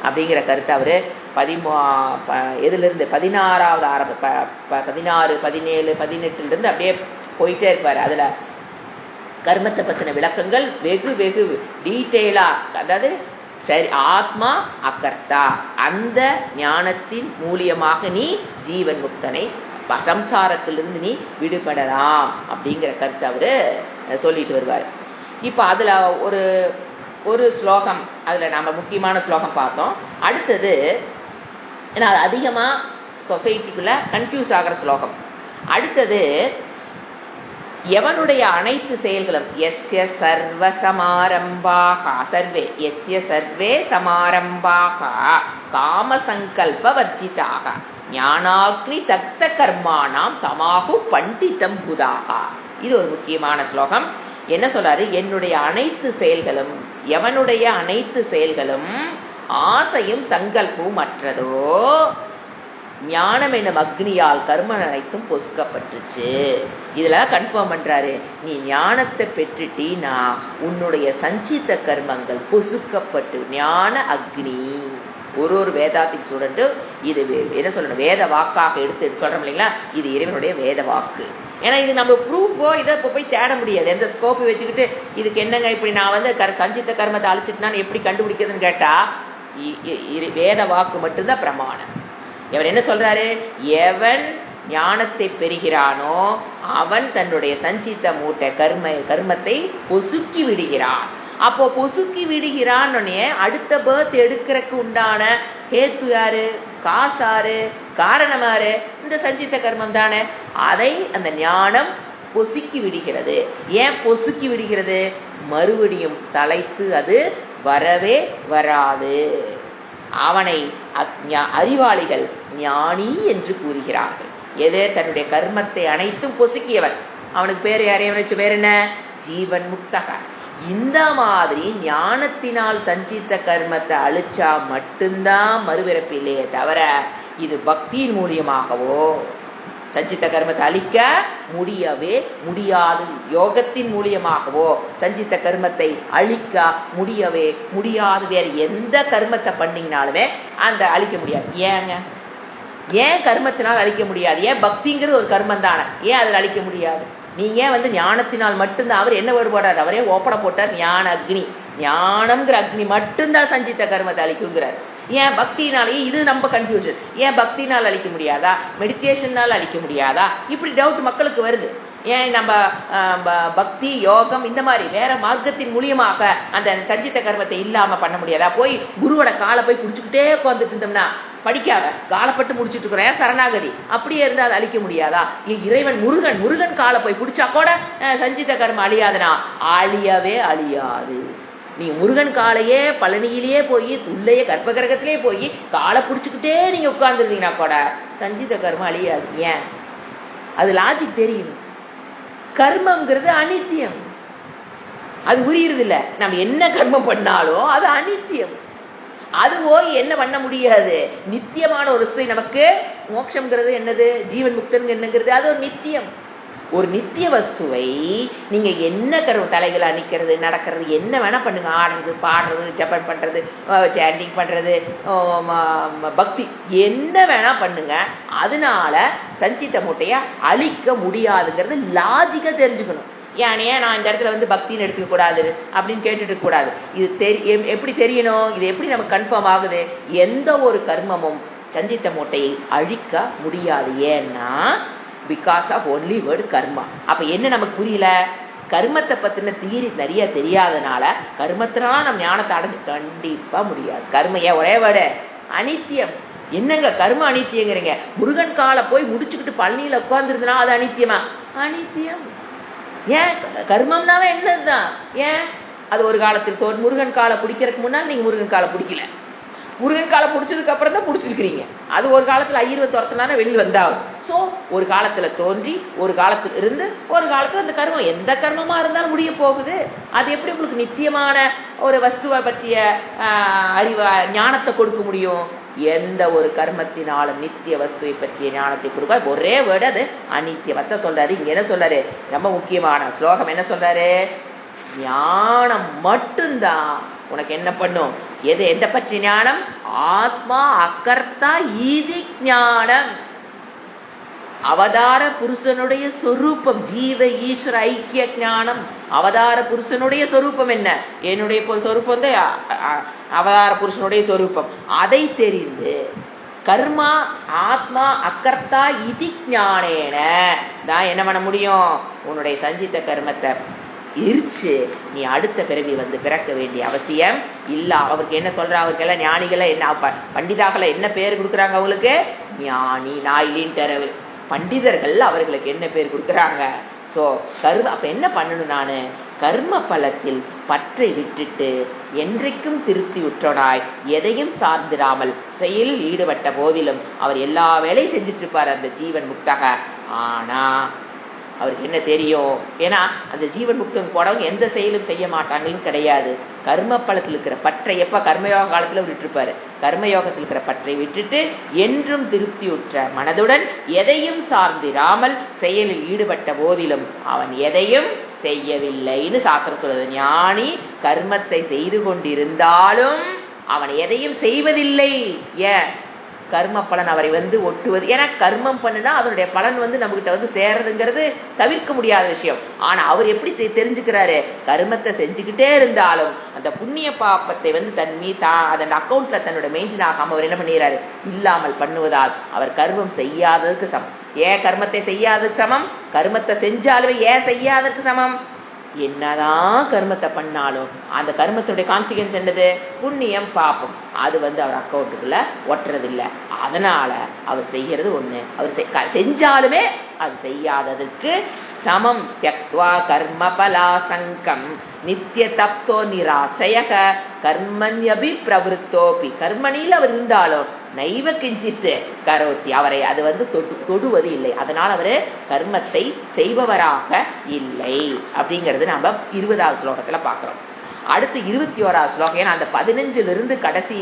அப்படிங்கிற கருத்தை அவர் எதுலேருந்து 16வது 16, 17, 18 அப்படியே போயிட்டே இருப்பார். அதில் கர்மத்தை பற்றின விளக்கங்கள் வெகு வெகு டீட்டெயிலாக, அதாவது சரி ஆத்மா அகர்த்தா, அந்த ஞானத்தின் மூலியமாக நீ ஜீவன் முக்தனை சம்சாரத்திலிருந்து நீ விடுபடலாம் அப்படிங்கிற கருத்தை அவர் சொல்லிட்டு வருவார். இப்போ அதில் ஒரு ஸ்லோகம், அதில் நம்ம முக்கியமான ஸ்லோகம் பார்த்தோம். அடுத்தது ஏன்னா அது அதிகமாக சொசைட்டிக்குள்ள கன்ஃபியூஸ் ஆகிற ஸ்லோகம். அடுத்தது எவனுடைய அனைத்து செயல்களும் எஸ்ய சர்வ சமாரம்பாக சர்வே எஸ்ய சர்வே சமாரம்பாக காமசங்கல்ப வர்ஜிதாக ஞானாக்னி தக்த கர்மானாம் தமாகு பண்டிதம் புதாக. இது ஒரு முக்கியமான ஸ்லோகம். என்ன சொல்றாரு? என்னுடைய அனைத்து செயல்களும், எவனுடைய அனைத்து செயல்களும் ஆசையும் சங்கல்பமும் அற்றதோ ஞானம் என்னும் அக்னியால் கர்மம் அனைத்தும் பொசுக்கப்பட்டுச்சு. இதுல கன்ஃபார்ம் பண்றாரு, நீ ஞானத்தை பெற்றுட்டீனா உன்னுடைய சஞ்சித கர்மங்கள் பொசுக்கப்பட்டு ஞான அக்னி. ஒரு வேதாத்திக் ஸ்டூடெண்ட்டு இது என்ன சொல்லணும், வேத வாக்காக எடுத்து சொல்றோம் இல்லைங்களா, இது இறைவனுடைய வேத வாக்கு. ஏன்னா இது நம்ம ப்ரூஃபோ இதை இப்போ போய் தேட முடியாது. எந்த ஸ்கோப்பு வச்சுக்கிட்டு இதுக்கு என்னங்க இப்படி நான் சஞ்சித்த கர்மத்தை அழிச்சிட்டுனா எப்படி கண்டுபிடிக்கிறதுன்னு கேட்டா வேத வாக்கு மட்டும்தான் பிரமாணம். இவர் என்ன சொல்றாரு? எவன் ஞானத்தை பெறுகிறானோ அவன் தன்னுடைய சஞ்சித்த மூட்டை கர்மத்தை பொசுக்கி விடுகிறான். அப்போ பொசுக்கி விடுகிறான்னு அடுத்த பேர்த் எடுக்கிறதுக்கு உண்டான ஹேத்து யாரு? காசாரு? காரணமாரு? இந்த சஞ்சித்த கர்மம் தானே. அதை அந்த ஞானம் பொசுக்கி விடுகிறது. ஏன் பொசுக்கி விடுகிறது? மறுபடியும் தலைத்து அது வரவே வராது. அவனை அறிவாளிகள் ஞானி என்று கூறுகிறார்கள். எதே தன்னுடைய கர்மத்தை அனைத்தும் பொசுக்கியவன். அவனுக்கு பேர் யாரையும் பேர் என்ன? ஜீவன் முக்தக. இந்த மாதிரி ஞானத்தினால் சஞ்சித்த கர்மத்தை அழிச்சா மட்டும்தான் மறுபிறப்பு இல்லையே தவிர இது பக்தியின் மூலியமாகவோ சஞ்சித்த கர்மத்தை அழிக்க முடியவே முடியாது. யோகத்தின் மூலியமாகவோ சஞ்சித்த கர்மத்தை அழிக்க முடியவே முடியாது. வேறு எந்த கர்மத்தை பண்ணீங்கனாலுமே அந்த அழிக்க முடியாது. ஏங்க? ஏன் கர்மத்தினால் அழிக்க முடியாது? ஏன் பக்திங்கிறது ஒரு கர்மம் தானே, ஏன் அதில் அழிக்க முடியாது? நீங்க ஞானத்தினால் மட்டும்தான். அவர் என்ன வேர்டு போடுறார்? அவரே ஓப்பனை போட்டார், ஞான அக்னி. ஞானம்ங்கிற அக்னி மட்டும்தான் சஞ்சித்த கர்மத்தை அழிக்குங்கிறார். ஏன் பக்தினாலேயே? இது நம்ம கன்ஃபியூஷன். ஏன் பக்தினால் அழிக்க முடியாதா, மெடிடேஷனால் அழிக்க முடியாதா, இப்படி டவுட் மக்களுக்கு வருது. ஏன் நம்ம பக்தி யோகம் இந்த மாதிரி வேற மார்க்கத்தின் மூலியமாக அந்த சஞ்சித்த கர்மத்தை இல்லாம பண்ண முடியாதா? போய் குருவோட காலை போய் குடிச்சுக்கிட்டே உட்காந்துட்டு இருந்தோம்னா படிக்காத காலப்பட்டு முடிச்சுட்டு இருக்கிறேன் சரணாகதி அப்படியே இருந்தா அதை அழிக்க முடியாதா? இறைவன் முருகன் காலை போய் பிடிச்சா கூட சஞ்சித்த கர்மம் அழியாதுனா அழியவே அழியாது. நீங்க முருகன் காலையே பழனியிலேயே போய் உள்ளேயே கர்ப்பகிரகத்திலே போய் காலை பிடிச்சுக்கிட்டே நீங்க உட்கார்ந்துருந்தீங்கன்னா கூட சஞ்சித கர்மம் அழியாது. ஏன்? அது லாஜிக் தெரியும். கர்மங்கிறது அனித்தியம், அது உரியறது இல்லை. நம்ம என்ன கர்மம் பண்ணாலும் அது அனித்தியம். அதுவோ என்ன பண்ண முடியாது. நித்தியமான ஒரு ஸ்திரீ நமக்கு மோட்சம்ங்கிறது என்னது, ஜீவன் முக்தன் என்னங்கிறது அது ஒரு நித்தியம். ஒரு நித்திய வஸ்துவை நீங்க என்ன தலைகளை அணிக்கிறது நடக்கிறது என்ன வேணா பண்ணுங்க, ஆடுறது பாடுறது ஜபம் பண்றது சாண்டிங் பண்றது பக்தி என்ன வேணா பண்ணுங்க, அதனால சஞ்சித்த மூட்டையை அழிக்க முடியாதுங்கிறது லாஜிக்கா தெரிஞ்சுக்கணும். ஏன் நான் இந்த இடத்துல வந்து பக்தின்னு எடுத்துக்க கூடாது அப்படின்னு கேட்டுட்டு கூடாது. இது எப்படி தெரியணும், இது எப்படி நமக்கு கன்ஃபார்ம் ஆகுது? எந்த ஒரு கர்மமும் சஞ்சித்த மூட்டையை அழிக்க முடியாது. ஏன்னா பிகாஸ் ஆஃப் ஒன்லி வேர்டு கர்மா. அப்ப என்ன நமக்கு புரியல? கர்மத்தை பத்தின தீரி நிறைய தெரியாதனால கர்மத்தினால நம்ம ஞானத்தை அடைஞ்சு கண்டிப்பா முடியாது. கர்மைய ஒரே வேர்டு அனித்தியம். என்னங்க கர்ம அனித்தியங்கிறீங்க? முருகன் காலை போய் முடிச்சுக்கிட்டு பழனியில உட்கார்ந்துருந்தனா அது அனித்தியமா? அனித்தியம். ஏன் கர்மம்னாவே என்னதுதான்? ஏன் அது ஒரு காலத்தில் முருகன் காலை பிடிக்கிறதுக்கு முன்னால் நீங்க முருகன் காலை பிடிக்கல, முருகன் காலை பிடிச்சதுக்கு அப்புறம் தான் பிடிச்சிருக்கிறீங்க. அது ஒரு காலத்துல ஐயர்வை துரத்தினால வெளியில் வந்தாகும். ஸோ ஒரு காலத்துல தோன்றி ஒரு காலத்துல இருந்து ஒரு காலத்துல அந்த கர்மம் எந்த கர்மமா இருந்தாலும் முடிய போகுது. அது எப்படி உங்களுக்கு நித்தியமான ஒரு வஸ்துவை பற்றிய ஞானத்தை கொடுக்க முடியும்? எந்த ஒரு கர்மத்தினாலும் நித்திய வஸ்துவை பற்றிய ஞானத்தை கொடுக்க ஒரே வேர்டு அது அனித்தியமத்தை சொல்றாரு. இங்க என்ன சொல்றாரு? ரொம்ப முக்கியமான ஸ்லோகம் என்ன சொல்றாரு? ஞானம் மட்டும்தான் உனக்கு என்ன பண்ணும்? எந்த பற்றி ஞானம்? ஆத்மா அகர்த்தா ஈதி ஞானம். அவதார புருஷனுடைய சொரூபம், ஜீவ ஈஸ்வர ஐக்கிய ஞானம். அவதார புருஷனுடைய சொரூபம் என்ன? என்னுடைய சொரூபம் தான் அவதார புருஷனுடைய சொரூபம். அதை தெரிந்து கர்மா ஆத்மா அகர்த்தா இதி ஞானேன தான் என்ன பண்ண முடியும்? உன்னுடைய சஞ்சித்த கர்மத்தை எரிச்சு நீ அடுத்த பிறவி வந்து பிறக்க வேண்டிய அவசியம் இல்ல. அவருக்கு என்ன சொல்ற? அவருக்கெல்லாம் ஞானிகளை என்ன பண்டிதாக்களை என்ன பேர் கொடுக்குறாங்க? அவங்களுக்கு ஞானி நாயிலின் தரவு பண்டிதர்கள் அவர்களுக்கு என்ன பேர் கொடுக்குறாங்க? ஸோ அப்ப என்ன பண்ணணும்? நான் கர்ம பலத்தில் பற்றை விட்டுட்டு என்றைக்கும் திருப்தி உற்றனாய் எதையும் சார்ந்திராமல் செயலில் ஈடுபட்ட போதிலும் அவர் எல்லா வேலையும் செஞ்சுட்டு இருப்பார் அந்த ஜீவன் முக்தக. ஆனா அவருக்கு என்ன தெரியும்? ஏன்னா அந்த ஜீவன் முக்தம் போடவங்க எந்த செயலும் செய்ய மாட்டாங்கன்னு கிடையாது. கர்ம பலத்தில் இருக்கிற பற்றை எப்ப கர்மயோக காலத்துல விட்டுருப்பாரு. கர்மயோகத்தில் இருக்கிற பற்றை விட்டுட்டு என்றும் திருப்தியுற்ற மனதுடன் எதையும் சார்ந்திராமல் செயலில் ஈடுபட்ட போதிலும் அவன் எதையும் செய்யவில்லைன்னு சாஸ்திரம் சொல்லுது. ஞானி கர்மத்தை செய்து கொண்டிருந்தாலும் அவன் எதையும் செய்வதில்லை. ஏன்? கர்ம பலன் அவரை வந்து ஒட்டுவது. ஏன்னா கர்மம் பண்ணுனா அதனுடைய பலன் வந்து நம்ம கிட்ட வந்து சேரதுங்கிறது தவிர்க்க முடியாத விஷயம். ஆனா அவர் எப்படி தெரிஞ்சுக்கிறாரு? கர்மத்தை செஞ்சுக்கிட்டே இருந்தாலும் அந்த புண்ணிய பாப்பத்தை வந்து அதன் அக்கௌண்ட்ல தன்னோட மெயின்டைன் ஆகாம அவர் என்ன பண்ணிடுறாரு? இல்லாமல் பண்ணுவதால் அவர் கர்மம் செய்யாததுக்கு சமம். ஏன் கர்மத்தை செய்யாததுக்கு சமம்? கர்மத்தை செஞ்சாலுமே ஏன் செய்யாததுக்கு சமம்? என்னதான் கர்மத்தை பண்ணாலும் அந்த கர்மத்துடைய கான்சிக்வன்ஸ் என்னது? புண்ணியம் பாப்பம். அது வந்து அவர் அக்கௌண்ட்டுக்குள்ள ஒட்டுறதில்லை. அதனால அவர் செய்யறது ஒண்ணு. அவர் செஞ்சாலுமே அது செய்யாததுக்கு சமம். தியக்த்வா கர்ம பலாசங்கம் நித்திய தப்தோ நிராசயக கர்மண்யபி பிரவருத்தோபி. கர்மணியில் அவர் இருந்தாலும் நைவ கிஞ்சித்து கரோத்தி. அவரை அது வந்து தொடுவது இல்லை. அதனால் அவரு கர்மத்தை செய்பவராக இல்லை அப்படிங்கிறது நாம 20வது ஸ்லோகத்துல பாக்குறோம். அடுத்து 21வது ஸ்லோகம். ஏன்னா அந்த 15லிருந்து கடைசி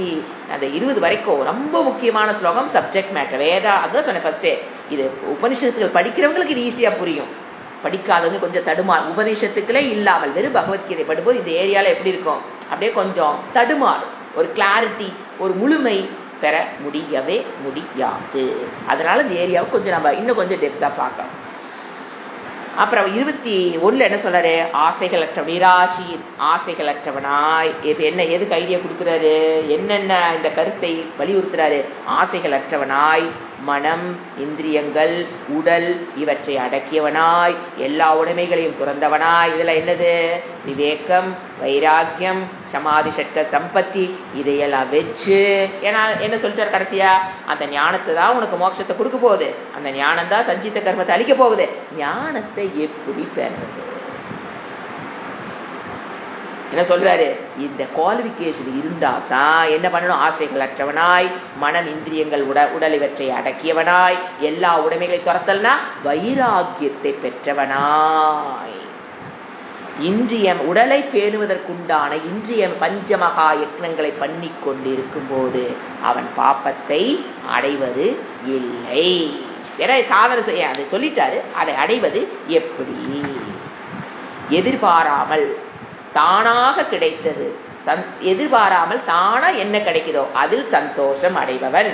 அந்த 20 வரைக்கும் ரொம்ப முக்கியமான ஸ்லோகம். Subject matter Veda. அதான் சொன்னேன் ஃபர்ஸ்டே, இது உபனிஷத்துக்கள் படிக்கிறவங்களுக்கு இது ஈஸியா புரியும். படிக்காதவங்க கொஞ்சம் தடுமாறு. உபநிஷத்துக்களே இல்லாமல் வெறும் பகவத்கீதை படும்போது இந்த ஏரியால எப்படி இருக்கும்? அப்படியே கொஞ்சம் தடுமாறு. ஒரு கிளாரிட்டி, ஒரு முழுமை பெற முடியவே முடியாது. அதனால இந்த ஏரியாவை கொஞ்சம் நம்ம இன்னும் கொஞ்சம் டெப்தா பார்க்கலாம். அப்புறம் 21 என்ன சொல்றாரு? ஆசைகளற்ற நிராசி ஆசைகளற்றவனாய். என்ன எதுக்கு ஐடியா கொடுக்குறாரு? என்னென்ன இந்த கருத்தை வலியுறுத்துறாரு? ஆசைகளற்றவனாய், மனம் இந்திரியங்கள் உடல் இவற்றை அடக்கியவனாய், எல்லா உடைமைகளையும் துறந்தவனாய். இதுல என்னது? விவேகம், வைராக்கியம், சமாதி சட்க சம்பத்தி, இதையெல்லாம் வச்சு ஏன்னா என்ன சொல்லிட்டார் கடைசியா? அந்த ஞானத்தை தான் உனக்கு மோட்சத்தை கொடுக்க போகுது. அந்த ஞானம் தான் சஞ்சித்த கர்மத்தை அழிக்க போகுது. ஞானத்தை எப்படி பெறது? என்ன சொல்றாரு? இந்த குவாலிபிகேஷன் இருந்தா தான் என்ன பண்ணணும்? ஆசைகள் அற்றவனாய், மனம் இந்திரியங்கள் உடல் இவற்றை அடக்கியவனாய், எல்லா உடைமைகளை துரத்தல்னா வைராக்கியத்தை பெற்றவனாய், இன்றியம் உடலை பேணுவதற்குண்டான இன்றிய பஞ்சமகா யக்னங்களை பண்ணி கொண்டிருக்கும் போது அவன் பாப்பத்தை அடைவது இல்லை. ஏன்னா சாதனை செய்ய அதை சொல்லிட்டாரு. அதை அடைவது எப்படி? எதிர்பாராமல் தானாக கிடைத்தது. எதிர்பாராமல் தானா என்ன கிடைக்குதோ அதில் சந்தோஷம் அடைபவன்.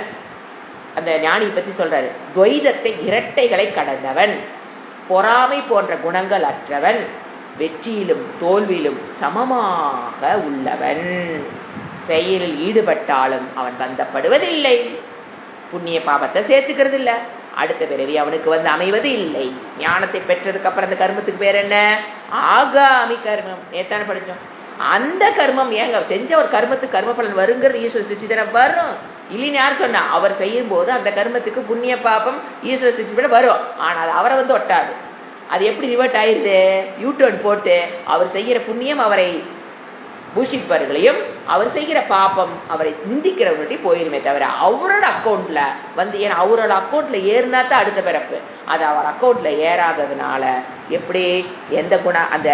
அந்த ஞானியை பத்தி சொல்றாரு. துவைதத்தை இரட்டைகளை கடந்தவன், பொறாமை போன்ற குணங்கள் அற்றவன், வெற்றியிலும் தோல்வியிலும் சமமாக உள்ளவன். செயலில் ஈடுபட்டாலும் அவன் பந்தப்படுவதில்லை, புண்ணிய பாபத்தை சேர்த்துக்கிறது இல்லை, அடுத்த பிறவி அவனுக்கு வந்து அமைவது இல்லை. ஞானத்தை பெற்றதுக்கு அப்புறம் அந்த கர்மத்துக்கு பேர் என்ன? ஆகாமி கர்மம். நேத்தான படிச்சோம். அந்த கர்மம் ஏங்க செஞ்ச ஒரு கர்மத்துக்கு கர்ம பலன் வருங்கிறது ஈஸ்வர சிருஷ்டி வரும் இல்லைன்னு யார் சொன்னா? அவர் செய்யும் போது அந்த கர்மத்துக்கு புண்ணிய பாபம் ஈஸ்வர சிருஷ்டி வரும். ஆனால் அவரை வந்து ஒட்டாது. அது எப்படி ரிவர்ட் ஆயிருது? யூடர்ன் போட்டு அவர் செய்கிற புண்ணியம் அவரை பூஷிப்பவர்களையும் அவர் செய்கிற பாப்பம் அவரை நிந்திக்கிறவர்கிட்ட போயிருமே தவிர அவரோட அக்கௌண்ட்ல வந்து, ஏன்னா அவரோட அக்கௌண்ட்ல ஏறினா தான் அடுத்த பிறப்பு. அது அவர் அக்கௌண்ட்ல ஏறாததுனால எப்படி எந்த குணம் அந்த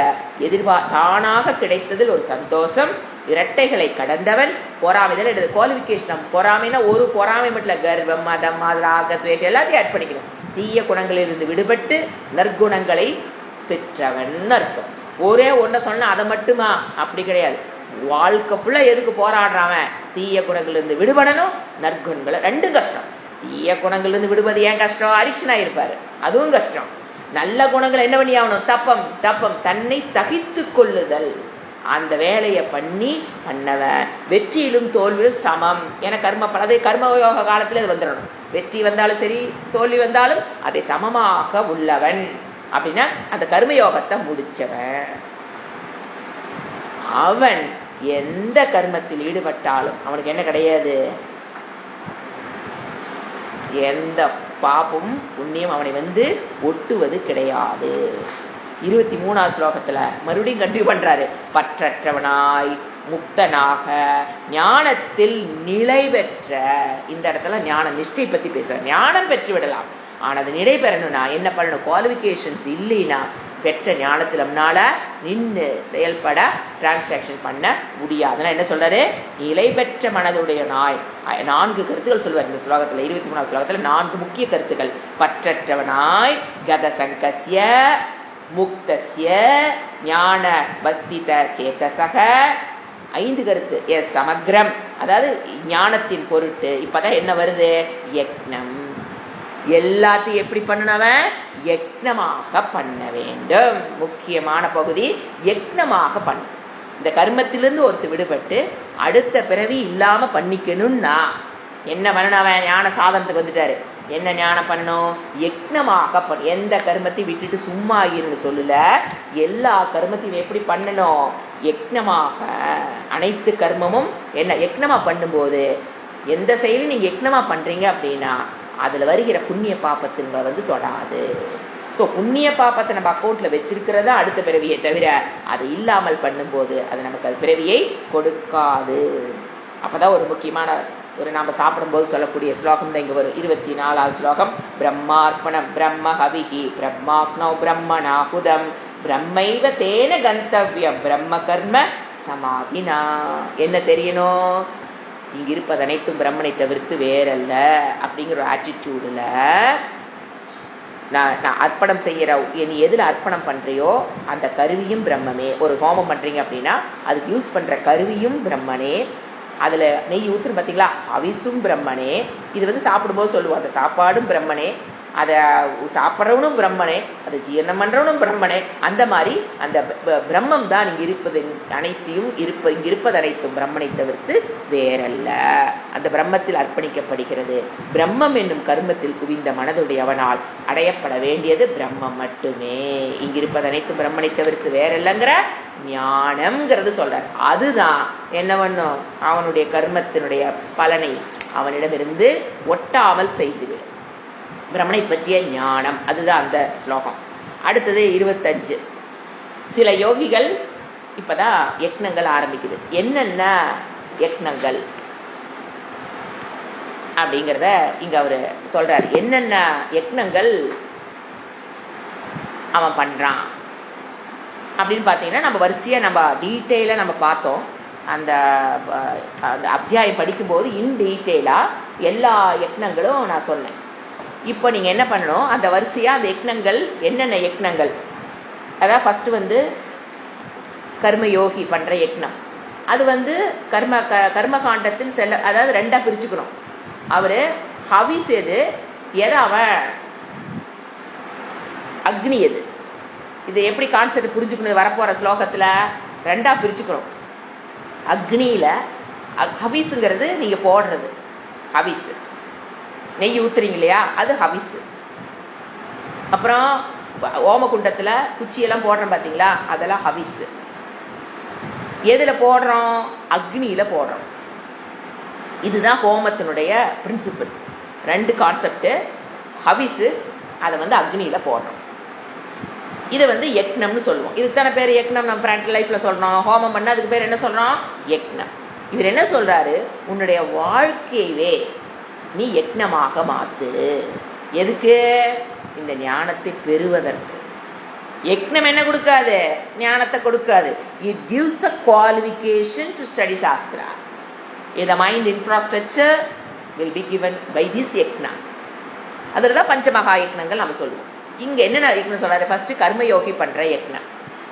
தானாக கிடைத்ததில் ஒரு சந்தோஷம், இரட்டைகளை கடந்தவன், பொறாமைதல் எடுத்து குவாலிபிகேஷன். பொறாமைனா ஒரு பொறாமை மட்டும், கர்வம், மதம், ராகத்வேஷம் எல்லாத்தையும் ஆட் பண்ணிக்கணும். தீய குணங்களிலிருந்து விடுபட்டு நற்குணங்களை பெற்றவன் அர்த்தம். ஒரே ஒன்றை சொன்னா அதை மட்டுமா? அப்படி கிடையாது. வாழ்க்கை ஃபுல்லா எதுக்கு போராடுறான்? தீய குணங்களிலிருந்து விடுபடணும், நற்குணங்களை. ரெண்டும் கஷ்டம். தீய குணங்களிலிருந்து விடுபது ஏன் கஷ்டம்? அடிக்ஷன் ஆயிருப்பாரு, அதுவும் கஷ்டம். நல்ல குணங்களை என்ன பண்ணி ஆகணும்? தப்பம் தப்பம் தன்னை தகித்து கொள்ளுதல். அந்த வேலையை பண்ணவன் வெற்றியிலும் தோல்வியிலும் சமம் என அதே கர்மயோக காலத்துல அது வந்துடணும். வெற்றி வந்தாலும் சரி, தோல்வி வந்தாலும் அதை சமமாக உள்ளவன் அப்படின்னா அந்த கர்மயோகத்தை முடிச்சவன். அவன் எந்த கர்மத்தில் ஈடுபட்டாலும் அவனுக்கு என்ன கிடையாது? எந்த பாபமும் புண்ணியம் அவனை வந்து ஒட்டுவது கிடையாது. 23வது ஸ்லோகத்துல மறுபடியும் கண்டினியூ பண்றாரு. பற்றற்றவனாய் முக்தனாக ஞானத்தில் நிலை பெற்ற. இந்த இடத்துல ஞான நிஷ்டை பத்தி பேசுற. ஞானம் பெற்று விடலாம், ஆனா அது நிலை பெறணும்னா என்ன பண்ணணும்? குவாலிபிகேஷன்ஸ் இல்லைன்னா பெற்ற ஞானத்திலம்னால நின்று செயல்பட டிரான்சாக்சன் பண்ண முடியாதுன்னா என்ன சொல்றாரு? நிலை பெற்ற மனதுடைய நாய். 4 கருத்துக்கள் சொல்வார் இந்த ஸ்லோகத்துல. 23வது ஸ்லோகத்துல 4 முக்கிய கருத்துக்கள். பற்றற்றவனாய், கதசங்கஸ்ய, முக்தஸ்ய, ஞான பஸ்தித சேதசக. 5 கருத்து. சமக்ரம், அதாவது ஞானத்தின் பொருட்டு. இப்பதான் என்ன வருது? யக்னம். எல்லாத்தையும் எப்படி பண்ணனவன்? யக்னமாக பண்ண வேண்டும். முக்கியமான பகுதி யக்னமாக பண்ண. இந்த கர்மத்திலிருந்து ஒருத்தர் விடுபட்டு அடுத்த பிறவி இல்லாம பண்ணிக்கணும்னா என்ன பண்ணனவன்? ஞான சாதனத்துக்கு வந்துட்டாரு. என்ன ஞானம் பண்ணணும்? யக்னமாக பண்ண. எந்த கர்மத்தை விட்டுட்டு சும்மா இருந்து சொல்லல, எல்லா கர்மத்தையும் எப்படி பண்ணணும்? யக்னமாக. அனைத்து கர்மமும் என்ன யக்னமா பண்ணும்போது, எந்த செயலும் நீங்க யக்னமா பண்றீங்க அப்படின்னா அதுல வருகிற புண்ணிய பாப்பத்தின்களை வந்து தொடாது. ஸோ புண்ணிய பாப்பத்தை நம்ம அக்கௌண்ட்ல வச்சிருக்கிறதா அடுத்த பிறவியை தவிர அது இல்லாமல் பண்ணும்போது அது நமக்கு அது பிறவியை கொடுக்காது. அப்பதான் ஒரு முக்கியமான ஒரு நாம சாப்பிடும்போது சொல்லக்கூடிய ஸ்லோகம் தான் இங்க வரும். 24வது ஸ்லோகம். பிரம்மார்ப்பணம் பிரம்ம ஹவிஹி பிரம்மாக்னோ பிரம்மணாஹுதம் பிரம்மைவ தேன கந்தவ்யம் பிரம்ம கர்ம சமாதினா. என்ன தெரியணும்? இங்க இருப்பது அனைத்தும் பிரம்மனை தவிர்த்து வேறல்ல அப்படிங்கிற ஒரு ஆட்டிடியூடுல நான் அர்ப்பணம் செய்யற. நீ எதுல அர்ப்பணம் பண்றியோ அந்த கருவியும் பிரம்மமே. ஒரு ஹோமம் பண்றீங்க அப்படின்னா அதுக்கு யூஸ் பண்ற கருவியும் பிரம்மனே. அதுல நெய் ஊத்துன்னு பாத்தீங்களா, அவிசும் பிரம்மனே. இது வந்து சாப்பிடும்போது சொல்லுவோம், அந்த சாப்பாடும் பிரம்மனே, அதை சாப்பிட்றவனும் பிரம்மனே, அதை ஜீரணம் பண்றவனும் பிரம்மனே. அந்த மாதிரி அந்த பிரம்மம் தான் இங்க இருப்பது அனைத்தையும் இங்க இருப்பது அனைத்தும் பிரம்மனை தவிர்த்து வேறல்ல. அந்த பிரம்மத்தில் அர்ப்பணிக்கப்படுகிறது. பிரம்மம் என்னும் கர்மத்தில் குவிந்த மனதுடையவனால் அடையப்பட வேண்டியது பிரம்மம் மட்டுமே. இங்க இருப்பது அனைத்தும் பிரம்மனை தவிர்த்து வேறல்லங்கிற ஞானம்ங்கிறது சொல்றார். அதுதான் என்ன பண்ணும்? அவனுடைய கர்மத்தினுடைய பலனை அவனிடமிருந்து ஒட்டாமல் செய்துவிடும். பிரம்மனை பற்றிய ஞானம். அதுதான் அந்த ஸ்லோகம். அடுத்தது 25. சில யோகிகள் இப்பதான் யக்னங்கள் ஆரம்பிக்குது. என்னென்ன யக்னங்கள் அப்படிங்கிறத இங்க அவரு சொல்றாரு. என்னென்ன யக்னங்கள் அவன் பண்றான் அப்படின்னு பாத்தீங்கன்னா, நம்ம வரிசையா நம்ம டீட்டெயிலா நம்ம பார்த்தோம். அந்த அத்தியாயம் படிக்கும்போது இன் டீட்டெயிலா எல்லா யக்னங்களும் நான் சொன்னேன். இப்போ நீங்க என்ன பண்ணணும்? அந்த வரிசையா அந்த யக்னங்கள் என்னென்ன யக்னங்கள், அதாவது ஃபர்ஸ்ட் வந்து கர்மயோகி பண்ற யக்னம். அது வந்து கர்மகாண்டத்தில் அதாவது 2ஆ பிரிச்சுக்கணும். அவரு ஹவிஸ் எது, எதை அவன் அக்னி எது, இதை எப்படி கான்செப்ட் புரிஞ்சுக்கணும் வரப்போற ஸ்லோகத்துல ரெண்டா பிரிச்சுக்கணும். அக்னியில ஹவிஸுங்கிறது நீங்க போடுறது ஹவிஸ், நெய் ஊத்துறீங்க இல்லையா, அது ஹவிஸ். அப்புறம் ஓமகுண்டத்துல குச்சியெல்லாம் போடுறோம் பாத்தீங்களா, அதெல்லாம் ஹவிஸ். எதுல போடுறோம்? அக்னியில போடுறோம். இதுதான் ஹோமத்தினுடைய பிரின்சிபிள். ரெண்டு கான்செப்ட். ஹவிஸ், அதை அக்னியில போடுறோம். இதை யக்னம்னு சொல்லுவோம். இதுதான பேர் யக்னம். நம்ம பிராக்டிகல் லைஃப்ல சொல்றோம். ஹோமம் பண்ண அதுக்கு பேர் என்ன சொல்றோம்? யக்னம். இவர் என்ன சொல்றாரு? உன்னுடைய வாழ்க்கையவே நீ யக்னமாக மாத்து. எதுக்கு? இந்த ஞானத்தை பெறுவதற்கு. யக்னம் என்ன கொடுக்காது? ஞானத்தை கொடுக்காது. It gives the qualification to study Sastra. The mind infrastructure will be given by this யக்னா. அதுலதான் பஞ்சமகா யக்னங்கள் நம்ம சொல்லுவோம். இங்க என்ன யக்னம் சொல்றாரு? ஃபர்ஸ்ட் கர்மயோகி பண்ற யக்னம்.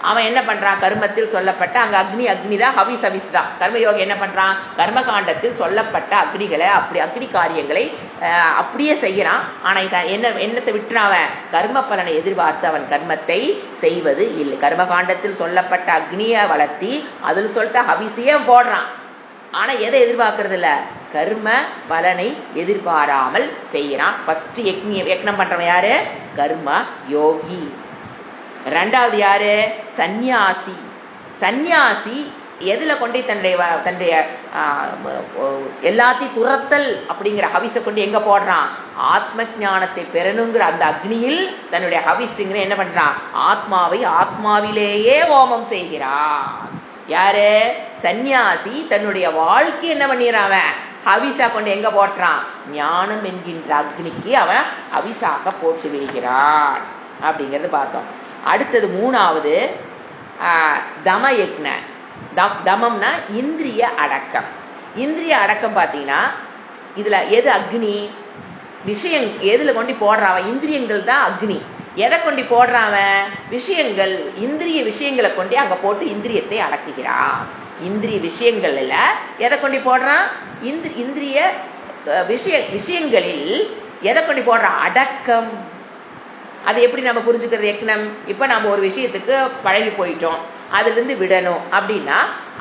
அவன் என்ன பண்றான்? கர்மத்தில் சொல்லப்பட்ட அங்க அக்னி தான், ஹவிஸ் தான். கர்மயோகி என்ன பண்றான்? கர்மகாண்டத்தில் சொல்லப்பட்ட அக்னிகளை அக்னி காரியங்களை அப்படியே செய்யறான். ஆனா என்னத்தை விட்டுறான்? அவன் கர்ம பலனை எதிர்பார்த்து அவன் கர்மத்தை செய்வது இல்லை. கர்மகாண்டத்தில் சொல்லப்பட்ட அக்னியை வளர்த்தி அதில் சொல்லிட்ட ஹவிஸையே போடுறான். ஆனா எதை எதிர்பார்க்கறது இல்ல? கர்ம பலனை எதிர்பாராமல் செய்யறான். ஃபர்ஸ்ட் யக்னம் பண்றவன் யாரு? கர்ம யோகி. ரெண்டாவது யாரு? சந்நியாசி. சந்நியாசி எதுல கொண்டு தன்னுடைய எல்லாத்தையும் துரத்தல் அப்படிங்கிற ஹவிஸை கொண்டு எங்க போடுறான்? ஆத்ம ஞானத்தை பெறணுங்கிற அந்த அக்னியில் தன்னுடைய ஹவிஸுங்கிற என்ன பண்றான்? ஆத்மாவை ஆத்மாவிலேயே ஹோமம் செய்கிறான். யாரு? சந்நியாசி தன்னுடைய வாழ்க்கை என்ன பண்ணிடுறான்? ஹவிசா கொண்டு எங்க போட்டுறான்? ஞானம் என்கின்ற அக்னிக்கு அவன் ஹவிசாக போட்டு வைக்கிறான் அப்படிங்கிறது பார்த்தோம். அடுத்தது மூணாவது தம யக்ன. தமம்னா இந்திரிய அடக்கம். இந்திரிய அடக்கம் பார்த்தீங்கன்னா இதுல எது அக்னி? விஷயம் எதுல கொண்டு போடுறான்? இந்திரியங்கள் தான் அக்னி. எதை கொண்டு போடுறான்? விஷயங்கள். இந்திரிய விஷயங்களை கொண்டு அங்க போட்டு இந்திரியத்தை அடக்குகிறான். இந்திரிய விஷயங்கள் இல்ல, எதை கொண்டு போடுறான்? இந்திரிய விஷயங்களில் எதை கொண்டு போடுறான்? அடக்கம். அதை எப்படி நம்ம புரிஞ்சுக்கிறது? யக்னம். இப்ப நம்ம ஒரு விஷயத்துக்கு பழகி போயிட்டோம், அதுல இருந்து விடணும் அப்படின்னா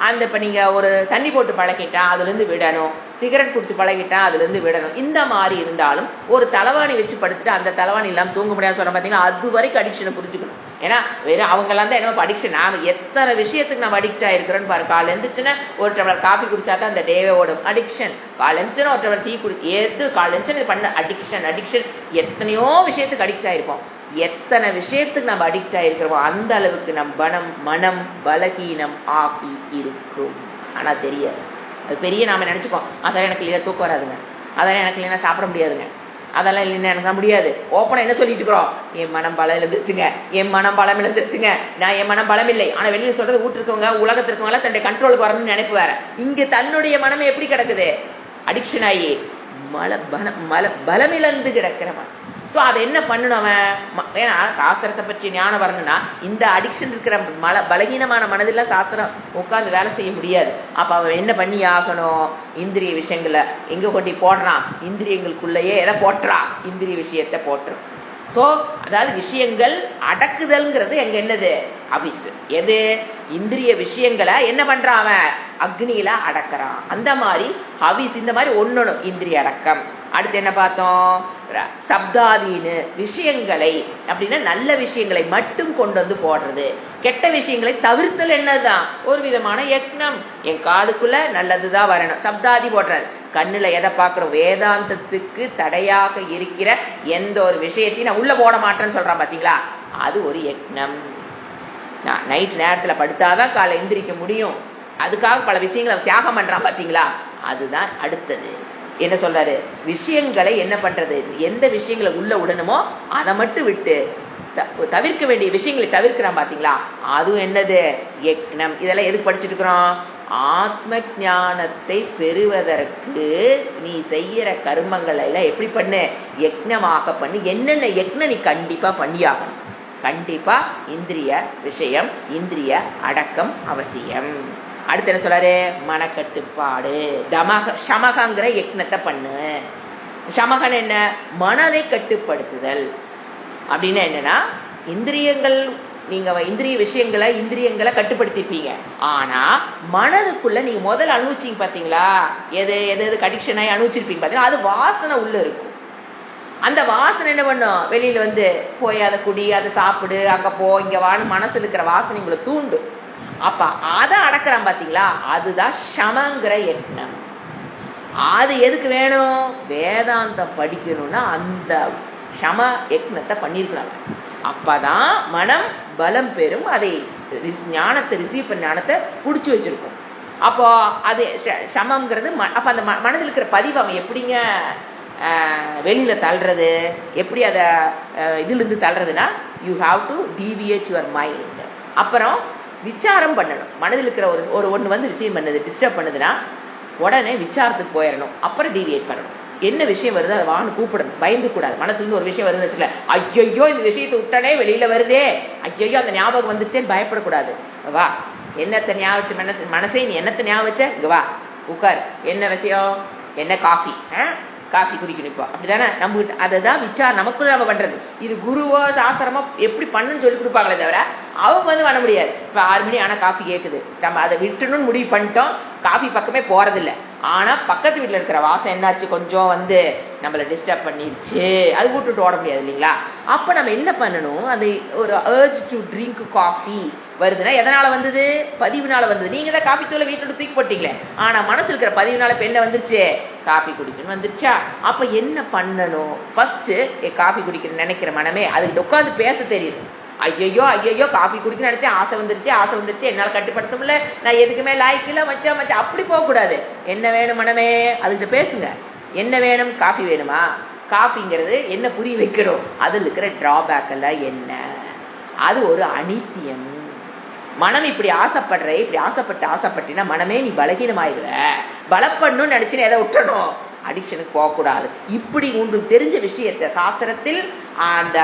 அந்த இப்ப நீங்க ஒரு தண்ணி போட்டு பழகிட்டா அதுல இருந்து விடணும், சிகரெட் குடிச்சு பழகிட்டா அதுல இருந்து விடணும். இந்த மாதிரி இருந்தாலும் ஒரு தலைவாணி வச்சு படுத்துட்டு அந்த தலைவாணி இல்லாம தூங்க முடியாது சொல்ற பாத்தீங்கன்னா, அது வரைக்கும் அடிக்ஷனை புரிஞ்சுக்கணும். ஏன்னா வெறும் அவங்க எல்லாம் தான் என்ன அடிக்ஷன். நாம எத்தனை விஷயத்துக்கு நம்ம அடிக்ட் ஆயிருக்கிறோன்னு பாரு. காலை எழுந்துச்சுன்னா ஒரு டம்ளர் காஃபி குடிச்சா தான் அந்த டேவே ஓடும், அடிக்ஷன். காலை எழுந்துச்சுன்னா ஒரு டம்ளர் டீ எது காலை எழுந்துச்சுன்னு இது பண்ண அடிக்ஷன். அடிக்ஷன் எத்தனையோ விஷயத்துக்கு அடிக்ட் ஆயிருப்போம். எத்தனை விஷயத்துக்கு நம்ம அடிக்ட் ஆயிருக்கிறோமோ அந்த அளவுக்கு நம் மனம் பலகீனம் ஆகி இருக்கும். ஆனா தெரியாது. அது பெரிய நாம நினைச்சுக்கோம், அதெல்லாம் எனக்கு இல்லையா தூக்கம் வராதுங்க, அதெல்லாம் எனக்கு இல்லைன்னா சாப்பிட முடியாதுங்க, அதெல்லாம் இல்லைன்னா எனக்கு முடியாது. ஓப்பனா என்ன சொல்லிட்டு இருக்கிறோம்? என் மனம் பலம் இழந்துருச்சுங்க, என் மனம் பலம் இழந்துருச்சுங்க. நான் என் மனம் பலம் இல்லை. ஆனா வெளியே சொல்றது வீட்டுருக்கவங்க உலகத்தில் இருக்கவங்க தன்னுடைய கண்ட்ரோலுக்கு வரணும்னு நினைப்பு வேற. இங்க தன்னுடைய மனமே எப்படி கிடக்குது? அடிக்ஷன் ஆகி பலமிழந்து கிடக்கிறவன். ஸோ அதை என்ன பண்ணணும் அவன்? ஏன்னா சாஸ்திரத்தை பற்றி ஞானம் வரணும்னா இந்த அடிக்ஷன் இருக்கிற பலகீனமான மனதில் சாஸ்திரம் உட்காந்து வேலை செய்ய முடியாது. அப்போ அவன் என்ன பண்ணி ஆகணும்? இந்திரிய விஷயங்களை எங்கே கொண்டு போடுறான்? இந்திரியங்களுக்குள்ளேயே எதை போட்டுறான்? இந்திரிய விஷயத்தை போட்டுரும். ஸோ அதாவது விஷயங்கள் அடக்குதல்ங்கிறது எங்க என்னது? ஹவிஸ். எது? இந்திரிய விஷயங்களை என்ன பண்றான் அவன்? அக்னியில அடக்கிறான். அந்த மாதிரி ஹவிஸ். இந்த மாதிரி ஒன்னொன்னு இந்திரிய அடக்கம். அடுத்து என்ன பார்த்தோம்? சப்தாதீனு விஷயங்களை அப்படின்னா நல்ல விஷயங்களை மட்டும் கொண்டு வந்து போடுறது, கெட்ட விஷயங்களை தவிர்த்தல் என்னதுதான் ஒரு விதமான யக்னம். என் காதுக்குள்ள நல்லதுதான் வரணும், சப்தாதி போடுறாரு. கண்ணுல எதை பார்க்கிறோம்? வேதாந்தத்துக்கு தடையாக இருக்கிற எந்த ஒரு விஷயத்தையும் நான் உள்ள போட மாட்டேன்னு சொல்றான் பாத்தீங்களா, அது ஒரு யக்னம். நைட் நேரத்துல படுத்தாதான் காலை எந்திரிக்க முடியும், அதுக்காக பல விஷயங்களை தியாகம் பண்றான் பாத்தீங்களா, அதுதான் அடுத்தது. என்ன சொல்றாரு? விஷயங்களை என்ன பண்றது? எந்த விஷயங்களை உள்ள விடணுமோ அதை மட்டும் விட்டு தவிர்க்க வேண்டிய விஷயங்களை தவிர்க்கிறான் பாத்தீங்களா, அதுவும் என்னது? யக்னம். இதெல்லாம் எதுக்கு படிச்சுட்டு இருக்கிறோம்? ஆத்ம ஞானத்தை பெறுவதற்கு நீ செய்யற கர்மங்களை எல்லாம் எப்படி பண்ணு? யக்னமாக பண்ணு. என்னென்ன யக்னம் நீ கண்டிப்பா பண்ணியாகணும். கண்டிப்பா இந்திரிய விஷயம், இந்திரிய அடக்கம் அவசியம். அடுத்து என்ன சொல்றாரு? மனக்கட்டுப்பாடு. சமகங்கிற யக்னத்தை பண்ணு. சமகன் என்ன? மனதை கட்டுப்படுத்துதல். அப்படின்னா என்னன்னா, இந்திரியங்கள் நீங்க இந்திரியங்களை கட்டுப்படுத்திப்பீங்க. ஆனா மனதுக்குள்ள நீங்க முதல்ல அனுபவிச்சீங்க பாத்தீங்களா, எது அடிக்ஷன் ஆகி அனுபவிச்சிருப்பீங்க பாத்தீங்களா, அது வாசனை உள்ள இருக்கும். அந்த வாசனை என்ன பண்ணும், வெளியில போய் அதை குடி, அதை சாப்பிடு, அங்க போ, இங்க வான்னு மனசுல இருக்கிற வாசனை உங்களை தூண்டு. அப்ப அதை அடக்குறான் பாத்தீங்களா, அதுதான் சமங்கிற எண்ணம். அது எதுக்கு வேணும், வேதாந்தம் படிக்கணும்னா அந்த சம யக்னத்தை பண்ணிருக்கிறாங்க. அப்பதான் மனம் பலம் பெறும், அதை ஞானத்தை ரிசீவ் பண்ண ஞானத்தை புடிச்சு வச்சிருக்கும். அப்போ அது சமம்ங்கிறது. அப்ப அந்த மனதில் இருக்கிற பதிவு அவன் எப்படிங்க வெளியில தள்ளுறது, எப்படி அதை இதுல இருந்து தள்ளுறதுன்னா, you have to deviate your mind. அப்புறம் விசாரம் பண்ணணும். மனதில் இருக்கிற ஒரு ஒன்று ரிசீவ் பண்ணுது, டிஸ்டர்ப் பண்ணுதுன்னா உடனே விசாரத்துக்கு போயிடணும். அப்புறம் டீவியேட் பண்ணணும். என்ன விஷயம் வருது அதை வான்னு கூப்பிடணும், பயந்து கூடாது. மனசுல இருந்து ஒரு விஷயம் வருதுன்னு வச்சுக்கல, ஐயோ இந்த விஷயத்தை விட்டானே வெளியில வருதே, ஐயோ அந்த ஞாபகம் வந்துச்சேன்னு பயப்படக்கூடாது. வா, என்னத்தை ஞாபகம் மனசே, நீ என்னத்தை ஞாபகம் வச்ச, இங்க வா உட்கார், என்ன விஷயம், என்ன காஃபி காஃபி குடிக்கணும் இப்போ, அப்படிதானே நம்ம அதுதான் விசாரம் நமக்குள்ள நம்ம பண்றது. இது குருவோ சாஸ்திரமோ எப்படி பண்ணுன்னு சொல்லி கொடுப்பாங்களே தவிர அவங்க பண்ண முடியாது. இப்ப 6 மணி ஆனா காஃபி கேட்குது, நம்ம அதை விட்டுணும்னு முடிவு பண்ணிட்டோம், காஃபி பக்கமே போறதில்லை. ஆனா பக்கத்து வீட்டுல இருக்கிற வாசம் என்னாச்சு, கொஞ்சம் நம்மளை டிஸ்டர்ப் பண்ணிருச்சு, அது விட்டுட்டு ஓட முடியாது இல்லைங்களா. அப்ப நம்ம என்ன பண்ணணும், அது ஒரு அர்ஜ் டு ட்ரிங்க் காஃபி வருதுன்னா எதனால வந்தது, பதிவுனால வந்தது. நீங்க தான் காஃபி தூளை வீட்டோட தூக்கி போட்டீங்களே, ஆனா மனசு இருக்கிற பதிவுனால இப்ப என்ன வந்துருச்சு, காஃபி குடிக்கணும்னு வந்துருச்சா. அப்ப என்ன பண்ணணும், ஃபர்ஸ்ட் காஃபி குடிக்கணும்னு நினைக்கிற மனமே அதுக்கு உட்காந்து பேச தெரியுது. ஐயோ காஃபி குடிக்கணும்னு நினைச்சேன், ஆசை வந்துருச்சு, என்னால கட்டுப்படுத்த முடியல, நான் எதுக்குமே லாய்க்கில்ல, மச்சா அப்படி போக கூடாது. என்ன வேணும் மனமே, அதுகிட்ட பேசுங்க. என்ன வேணும், காஃபி வேணுமா, காஃபிங்கிறது என்ன புரிய வைக்கணும், அதுல இருக்கிற டிராபேக் எல்லாம் என்ன, அது ஒரு அனித்தியம். மனம் இப்படி ஆசைப்பட்டினா மனமே நீ பலகீனமாயிடுற, பலப்படணும்னு நினைச்சுன்னு எதை விட்டணும், அடிக்ஷனுக்கு போகக்கூடாது. இப்படி உங்களுக்கு தெரிஞ்ச விஷயத்தை சாஸ்திரத்தில் அந்த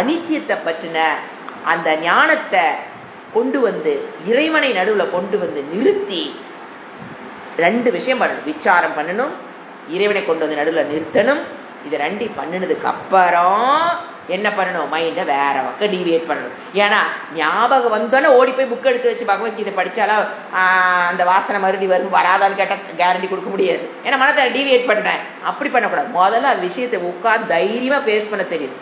அனித்தியத்தை பற்றின அந்த ஞானத்தை கொண்டு இறைவனை நடுவில் கொண்டு நிறுத்தி 2 விஷயம் பண்ணணும். விசாரம் பண்ணணும், இறைவனை கொண்டு நடுவில் நிறுத்தணும். இது 2 பண்ணினதுக்கு அப்புறம் என்ன பண்ணணும், மைண்டை வேற பக்கம் டீவியேட் பண்ணணும். ஏன்னா ஞாபகம் வந்தோன்னே ஓடி போய் புக் எடுத்து வச்சு பகவத்கீதை படிச்சாலும் அந்த வாசனை மறுபடியும் வரும் வராதான்னு கேட்டால் கேரண்டி கொடுக்க முடியாது. ஏன்னா மனத்தை டீவியேட் பண்றேன், அப்படி பண்ணக்கூடாது. முதல்ல அது விஷயத்தை உட்கார்ந்து தைரியமா பேஸ் பண்ண தெரியும்,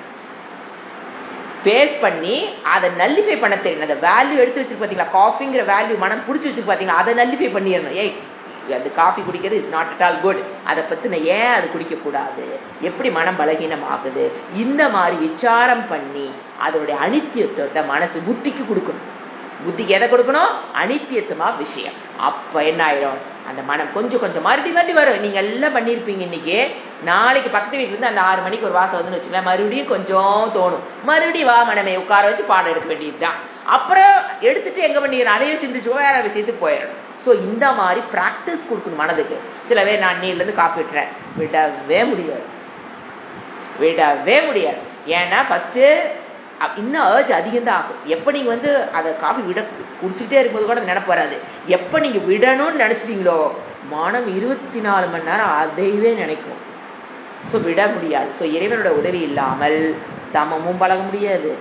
பேஸ் பண்ணி அதை நல்லிஃபை பண்ண தெரியும். அந்த வேல்யூ எடுத்து வச்சிருக்கு பாத்தீங்களா, காஃபிங்கிற வேல்யூ மனம் பிடிச்சி வச்சிருக்கு பாத்தீங்களா, அதை நல்லிஃபை பண்ணிடணும். அது காஃபி குடிக்கிறது is not at all good, அதை பத்தின ஏன் அது குடிக்கக்கூடாது, எப்படி மனம் பலகீனம் ஆகுது, இந்த மாதிரி விசாரம் பண்ணி அதனுடைய அனித்தியத்தை மனசு புத்திக்கு கொடுக்கணும். புத்திக்கு எதை கொடுக்கணும், அனித்தியத்துமா விஷயம். அப்ப என்ன ஆயிடும், அந்த மனம் கொஞ்சம் மறுபடியும் வரும். நீங்க எல்லாம் பண்ணிருப்பீங்க இன்னைக்கு, நாளைக்கு பக்கத்து வீட்டுல இருந்து அந்த 6 மணிக்கு ஒரு வாசம் வந்து வச்சுக்கலாம், மறுபடியும் கொஞ்சம் தோணும், மறுபடியும் வா மனமே உட்கார வச்சு பாடம் எடுக்க வேண்டியதுதான். அப்புறம் எடுத்துட்டு எங்க பண்ணிடணும், அதையே சிந்திச்சு வேற விஷயத்துக்கு போயிடணும். ஸோ இந்த மாதிரி ப்ராக்டிஸ் கொடுக்கணும் மனதுக்கு. சில பேர் நான் நீர்லேருந்து காஃபி விட்டுறேன், விடவே முடியாது. ஏன்னா ஃபர்ஸ்ட் இன்னும் அர்ஜ் அதிகம் தான் ஆகும். எப்போ நீங்க அதை காஃபி குடிச்சுட்டே இருக்கும்போது கூட நினைப்பு வராது. எப்போ நீங்க விடணும்னு நினைச்சிட்டீங்களோ மனம் 24 மணி நேரம் அதையவே நினைக்கும். ஸோ விட முடியாது. ஸோ இறைவனோட உதவி இல்லாமல் தமமும் பழக முடியாது,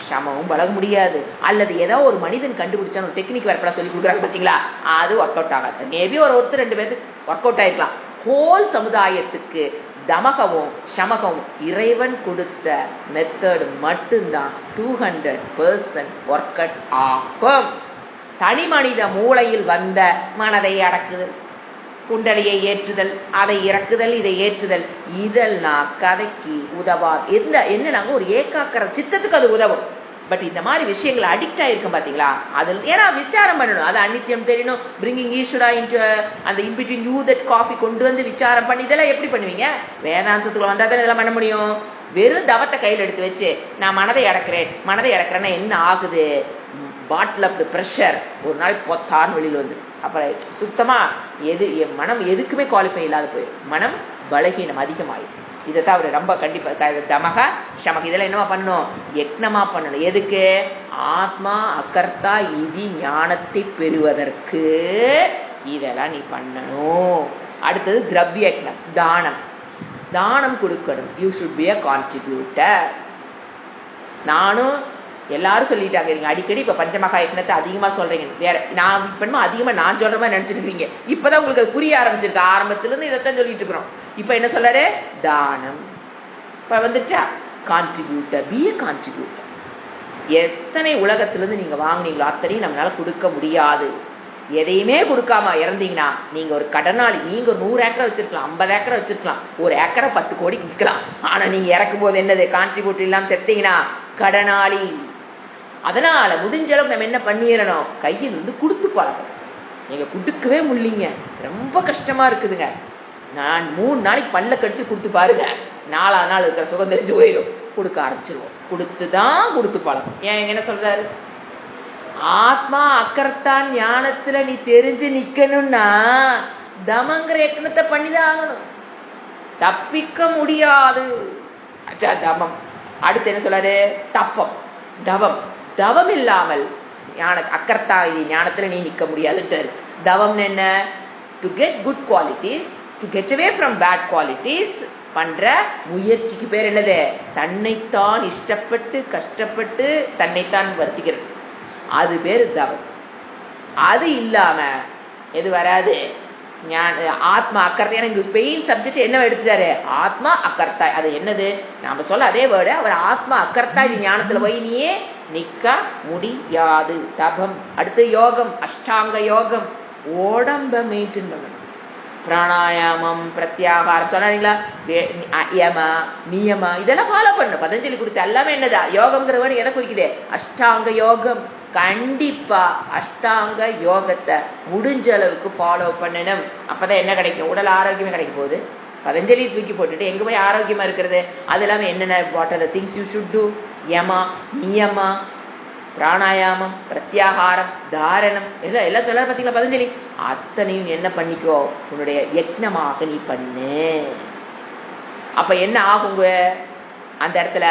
சமமும் பழக முடியாது. அல்லது ஏதோ ஒரு மனிதன் கண்டுபிடிச்சா ஒரு டெக்னிக் வரப்படா சொல்லி கொடுக்குறாங்க பார்த்தீங்களா, அது ஒர்க் அவுட் ஆகாது. மேபி ஒருத்தர் 2 பேருக்கு ஒர்க் அவுட் ஆயிருக்கலாம். ஹோல் சமுதாயத்துக்கு தமகவும் சமகவும் இறைவன் கொடுத்த மெத்தட் மட்டும்தான் 200% ஒர்க் அவுட் ஆகும். தனி மனித மூளையில் வந்த மனதை அடக்குதல், குண்டலியை ஏற்றுதல், அதை இறக்குதல், இதை ஏற்றுதல், இதெல்லாம் கதைக்கு உதவாது. என்னன்னாங்க ஒரு ஏகாக்கிர சித்தத்துக்கு அது உதவும். பட் இந்த மாதிரி விஷயங்களை அடிக்ட் ஆயிருக்கும் பாத்தீங்களா, அதில் ஏன்னா விசாரம் பண்ணணும், அது அனித்தியம் தெரியணும். பிரிங்கிங் ஈஸ்வரா இன்டு அந்த இன்பிட்வீன் யூ தட் காஃபி கொண்டு விசாரம் பண்ணி இதெல்லாம் எப்படி பண்ணுவீங்க, வேதாந்தத்துக்குள்ள வந்தா தான் இதெல்லாம் பண்ண முடியும். வெறும் தவத்தை கையில் எடுத்து வச்சு நான் மனதை இறக்குறேன்னா என்ன ஆகுது, பாட்டில் அப்படி ப்ரெஷர் ஒரு நாள் பொத்தான்னு வெளியில் வந்து அப்புறம் சுத்தமா மனம் எதுக்குமே குவாலிஃபை இல்லாத போயிடும், மனம் பலகீனம் அதிகமாயிடும். இதைத்தான் அவர் ரொம்ப கண்டிப்பா தமக சமக இதெல்லாம் என்னமா பண்ணணும், யக்னமா பண்ணணும். எதுக்கு, ஆத்மா அகர்த்தா இது ஞானத்தை பெறுவதற்கு இதெல்லாம் நீ பண்ணணும். அடுத்தது திரவிய யக்னம், தானம் கொடுக்கணும். You should be a contributor. நானும் எல்லாரும் சொல்லிட்டாங்க. நீங்க அடிக்கடி இப்ப பஞ்சமகா யக்னத்தை அதிகமா சொல்றீங்க. வேற நான் இப்ப அதிகமா நான் சொல்ற மாதிரி நினைச்சிட்டு இருக்கீங்க. இப்பதான் உங்களுக்கு அது புரிய ஆரம்பிச்சிருக்கு. ஆரம்பத்துல இருந்து இதைத்தான் சொல்லிட்டு இருக்கிறோம். இப்ப என்ன சொல்றாரு? தானம். இப்ப வந்துச்சா? Contributor, B A contributor. எத்தனை உலகத்திலிருந்து நீங்க வாங்கினீங்களோ அத்தனையும் நம்மளால கொடுக்க முடியாது. எதையுமே கொடுக்காம இறந்தீங்கன்னா நீங்க ஒரு கடனாளி. நீங்க ஒரு 100 ஏக்கரை வச்சிருக்கலாம், 50 ஏக்கரை வச்சிருக்கலாம், ஒரு ஏக்கரை 10 கோடிக்கு விற்கலாம். ஆனா நீங்க இறக்கும் போது என்னது? கான்ட்ரிபியூட்டர் இல்லாம செத்தீங்கன்னா கடனாளி. அதனால முடிஞ்ச அளவுக்கு நம்ம என்ன பண்ணிடணும்? கையில் இருந்து கொடுத்து பழகணும். நீங்க கொடுக்கவே முடியலீங்க, ரொம்ப கஷ்டமா இருக்குதுங்க. நான் 3 நாளைக்கு பல்ல கடிச்சு கொடுத்து பாருங்க, 4ஆவது நாள் இருக்கிற சுகம் தெரிஞ்சு போயிடும். கொடுக்க ஆரம்பிச்சிருவோம். கொடுத்துதான் கொடுத்து பழகும். ஏன் என்ன சொல்றாரு? ஆத்மா அக்கறத்தான் ஞானத்துல நீ தெரிஞ்சு நிக்கணும்னா தமங்கிற யக்னத்தை பண்ணிதான் ஆகணும். தப்பிக்க முடியாது. அச்சா தமம். அடுத்து என்ன சொல்றாரு? தப்பம், தவம். தவம் இல்லாமல் அக்கர்த்தா ஞானத்துல நீ நிக்க முடியாது. தவம் என்ன? To get good qualities, to get away from bad qualities பண்ற முயற்சிக்கு பேர் என்னது? தன்னைத்தான் இஷ்டப்பட்டு கஷ்டப்பட்டு தன்னைத்தான் வருத்திக்கிறது. அது பேரு தவம். அது இல்லாம எது வராது? ஆத்மா அக்கர்த்தா. எனக்கு பெயின் சப்ஜெக்ட் என்ன எடுத்துட்டாரு? ஆத்மா அக்கர்த்தா. அது என்னது? நாம சொல்ல அதே வேர்டு. அவர் ஆத்மா அக்கர்த்தா இது ஞானத்துல போய் நீயே நிக்க முடியாது. தபம். அடுத்து யோகம், அஷ்டாங்க யோகம். உடம்ப மெயின்டைன் பண்ணணும். பிராணாயாமம், பிரத்யாகாரம் சொன்னீங்களா? யம நியம இதெல்லாம் ஃபாலோ பண்ணணும். பதஞ்சலி கொடுத்த எல்லாமே என்னதா? யோகம்ங்கிற வேர்டு எதை குறிக்குது? அஷ்டாங்க யோகம். கண்டிப்பா அஷ்டாங்க யோகத்தை முடிஞ்ச அளவுக்கு ஃபாலோ பண்ணணும். அப்பதான் என்ன கிடைக்கும்? உடல் ஆரோக்கியமே கிடைக்க போகுது. பதஞ்சலி தூக்கி போட்டுட்டு எங்க போய் ஆரோக்கியமா இருக்கிறது? அது இல்லாம என்னென்ன what are the things you should do? யமா நியமா, பிராணாயாமம், பிரத்யாகாரம், தாரணம் எல்லாம் சொல்ல பார்த்தீங்களா பதஞ்சலி? அத்தனையும் என்ன பண்ணிக்கோ? உன்னுடைய யக்னமாக நீ பண்ணு. அப்ப என்ன ஆகுங்க? அந்த இடத்துல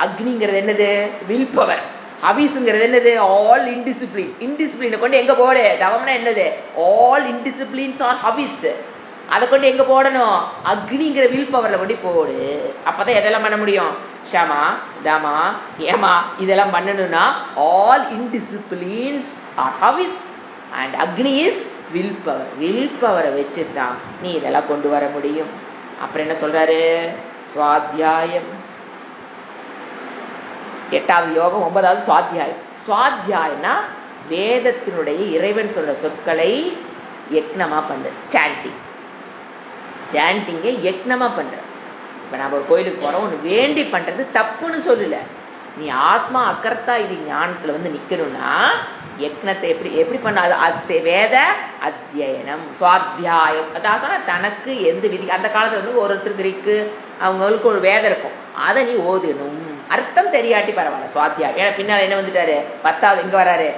அக்னிங்கிறது என்னது? Will power. ஹவிஸ்ங்கிறது என்னது? All indiscipline. இன்டிசிப்ளினை கொண்டு எங்க போடு? தவம்னா என்னது? All in disciplines are havis. அதை கொண்டு எங்க போடணும்? அக்னிங்கிற வில் பவர்ல கொண்டு போடு. அப்பதான் எதெல்லாம் பண்ண முடியும்? ஷமா, தமா, ஏமா இதெல்லாம் பண்ணணும்னா all in disciplines are ஹவிஸ் and Agni is will power. Will பவரை வச்சுதான் நீ இதெல்லாம் கொண்டு வர முடியும். அப்புறம் என்ன சொல்றாரு? சுவாத்தியாயம். 8வது யோகம், 9வது சுவாத்தியாயம். சுவாத்தியாயம்னா வேதத்தினுடைய இறைவன் சொல்ற சொற்களை யக்னமா பண்ற. சாண்டிங். சாண்டிங்க யக்னமா பண்ற. இப்ப நம்ம ஒரு கோயிலுக்கு போறோம், ஒன்று வேண்டி பண்றது தப்புன்னு சொல்லல. நீ ஆத்மா அக்கர்த்தா இது ஞானத்துல வந்து நிக்கணும்னா யக்னத்தை எப்படி பண்ணாது? வேத அத்தியனம், சுவாத்தியாயம். அதாவது தனக்கு எந்த விதி அந்த காலத்துல வந்து ஒருத்தருக்கு இருக்கு, அவங்களுக்கு ஒரு வேதம் இருக்கும், அதை நீ ஓதணும். அர்த்தம் தெரியாட்டி பரவாயில்ல, சுவாத்தியாயம். ஏன்னா பின்னால என்ன வந்துட்டாரு? 10வது எங்க வராரு?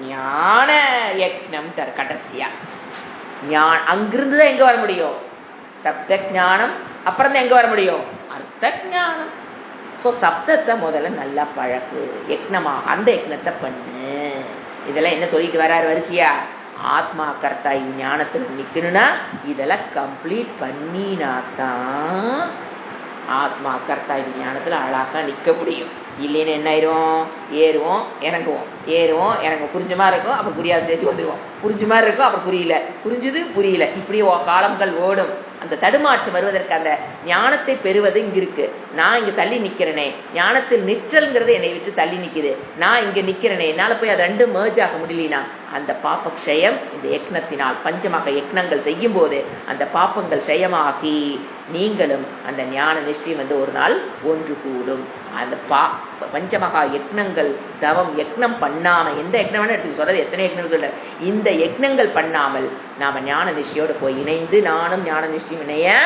ஞான யக்னம் கடைசியா. அங்கிருந்துதான் எங்க வர முடியும்? சப்த ஞானம். அப்புறம் தான் எங்க வர முடியும்? அர்த்த ஞானம். சோ சப்தத்தை முதல்ல நல்லா பழகு. யக்னமா அந்த யக்னத்தை பண்ணு. இதெல்லாம் என்ன சொல்லிட்டு வராரு வரிசையா? ஆத்மா கர்த்தா ஞானத்துல நிக்கணும்னா இதெல்லாம் கம்ப்ளீட் பண்ணினாத்தான் ஆத்மா கர்த்தா ஞானத்துல அழகா நிக்க முடியும். இல்லைன்னு என்ன ஆயிரும்? ஏறுவோம் இறங்குவோம், ஏறுவோம் இறங்குவோம். புரிஞ்ச மாதிரி இருக்கும், அப்புறம் புரியாத ஸ்டேஜ் வந்துடுவோம். புரிஞ்ச மாதிரி இருக்கும், அப்புறம் புரியல, புரிஞ்சுது புரியல, இப்படி காலங்கள் ஓடும். அந்த தடுமாற்றம் வருவதற்கு அந்த ஞானத்தை பெறுவது இங்க இருக்கு. நான் இங்க தள்ளி நிக்கிறேனே, ஞானத்தில் நிற்றல்ங்கிறது என்னை விட்டு தள்ளி நிக்குது. நான் இங்க நிக்கிறேனே, என்னால போய் அது ரெண்டும் மேர்ஜ் ஆக முடியலனா அந்த பாப்ப க்ஷயம் இந்த யக்னத்தினால் பஞ்சமாக யக்னங்கள் செய்யும் போது அந்த பாப்பங்கள் க்ஷயமாகி நீங்களும் அந்த ஞான நிச்சயம் வந்து ஒரு நாள் ஒன்று கூடும். அந்த பஞ்சமகா யக்னங்கள் தவம் யக்னம் பண்ணாம, எந்த யக்னம் எடுத்து சொல்றது, எத்தனை யக்னம் சொல்ற, இந்த யக்னங்கள் பண்ணாமல் நாம ஞான நிச்சயோடு போய் இணைந்து நானும் ஞான நிச்சயம் இணைய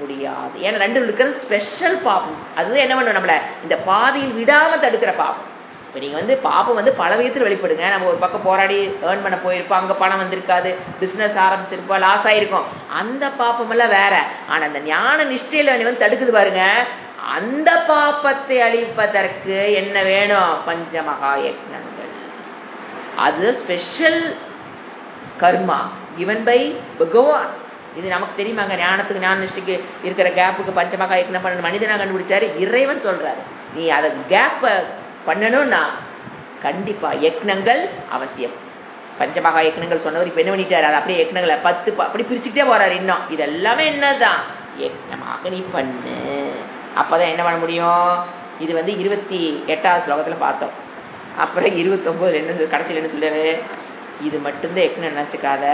முடியாது. ஏன்னா ரெண்டு இருக்கிறது ஸ்பெஷல் பாப்பம். அதுதான் என்ன பண்ணும், நம்மள இந்த பாதையில் விடாம தடுக்கிற பாப்பம். இப்போ நீங்கள் வந்து பாப்பம் வந்து பல விதத்தில் வெளிப்படுங்க. நம்ம ஒரு பக்கம் போராடி ஏர்ன் பண்ண போயிருப்போம், அங்கே பணம் வந்திருக்காது, பிஸ்னஸ் ஆரம்பிச்சிருப்போம், லாஸ் ஆகிருக்கும், அந்த பாப்பமெல்லாம் வேற. ஆனால் அந்த ஞான நிஷ்டையில் வந்து தடுக்குது பாருங்க, அந்த பாப்பத்தை அழிப்பதற்கு என்ன வேணும்? பஞ்சமகா யக்னங்கள். அது ஸ்பெஷல் கர்மா given by பகவான். இது நமக்கு தெரியுமாங்க? ஞானத்துக்கு ஞான நிஷ்டைக்கு இருக்கிற கேப்புக்கு பஞ்சமகா யக்னம் பண்ண மனிதனா கண்டுபிடிச்சாரு, இறைவன் சொல்றாரு. நீ அதை கேப்பை பண்ணணும்னா கண்டிப்பா யக்னங்கள் அவசியம். பஞ்சமகா யக்னங்கள் சொன்னவர் இப்ப என்ன பண்ணிட்டாரு, அது அப்படியே யக்னங்களை 10 அப்படி பிரிச்சுக்கிட்டே போறாரு. இன்னும் இதெல்லாமே என்னதான் யக்னமாக நீ பண்ணு, அப்பதான் என்ன பண்ண முடியும். இது 28வது ஸ்லோகத்துல பார்த்தோம். அப்புறம் 29 என்ன கடைசியில் என்ன சொல்றாரு, இது மட்டும்தான் யக்னம் நினைச்சுக்காத,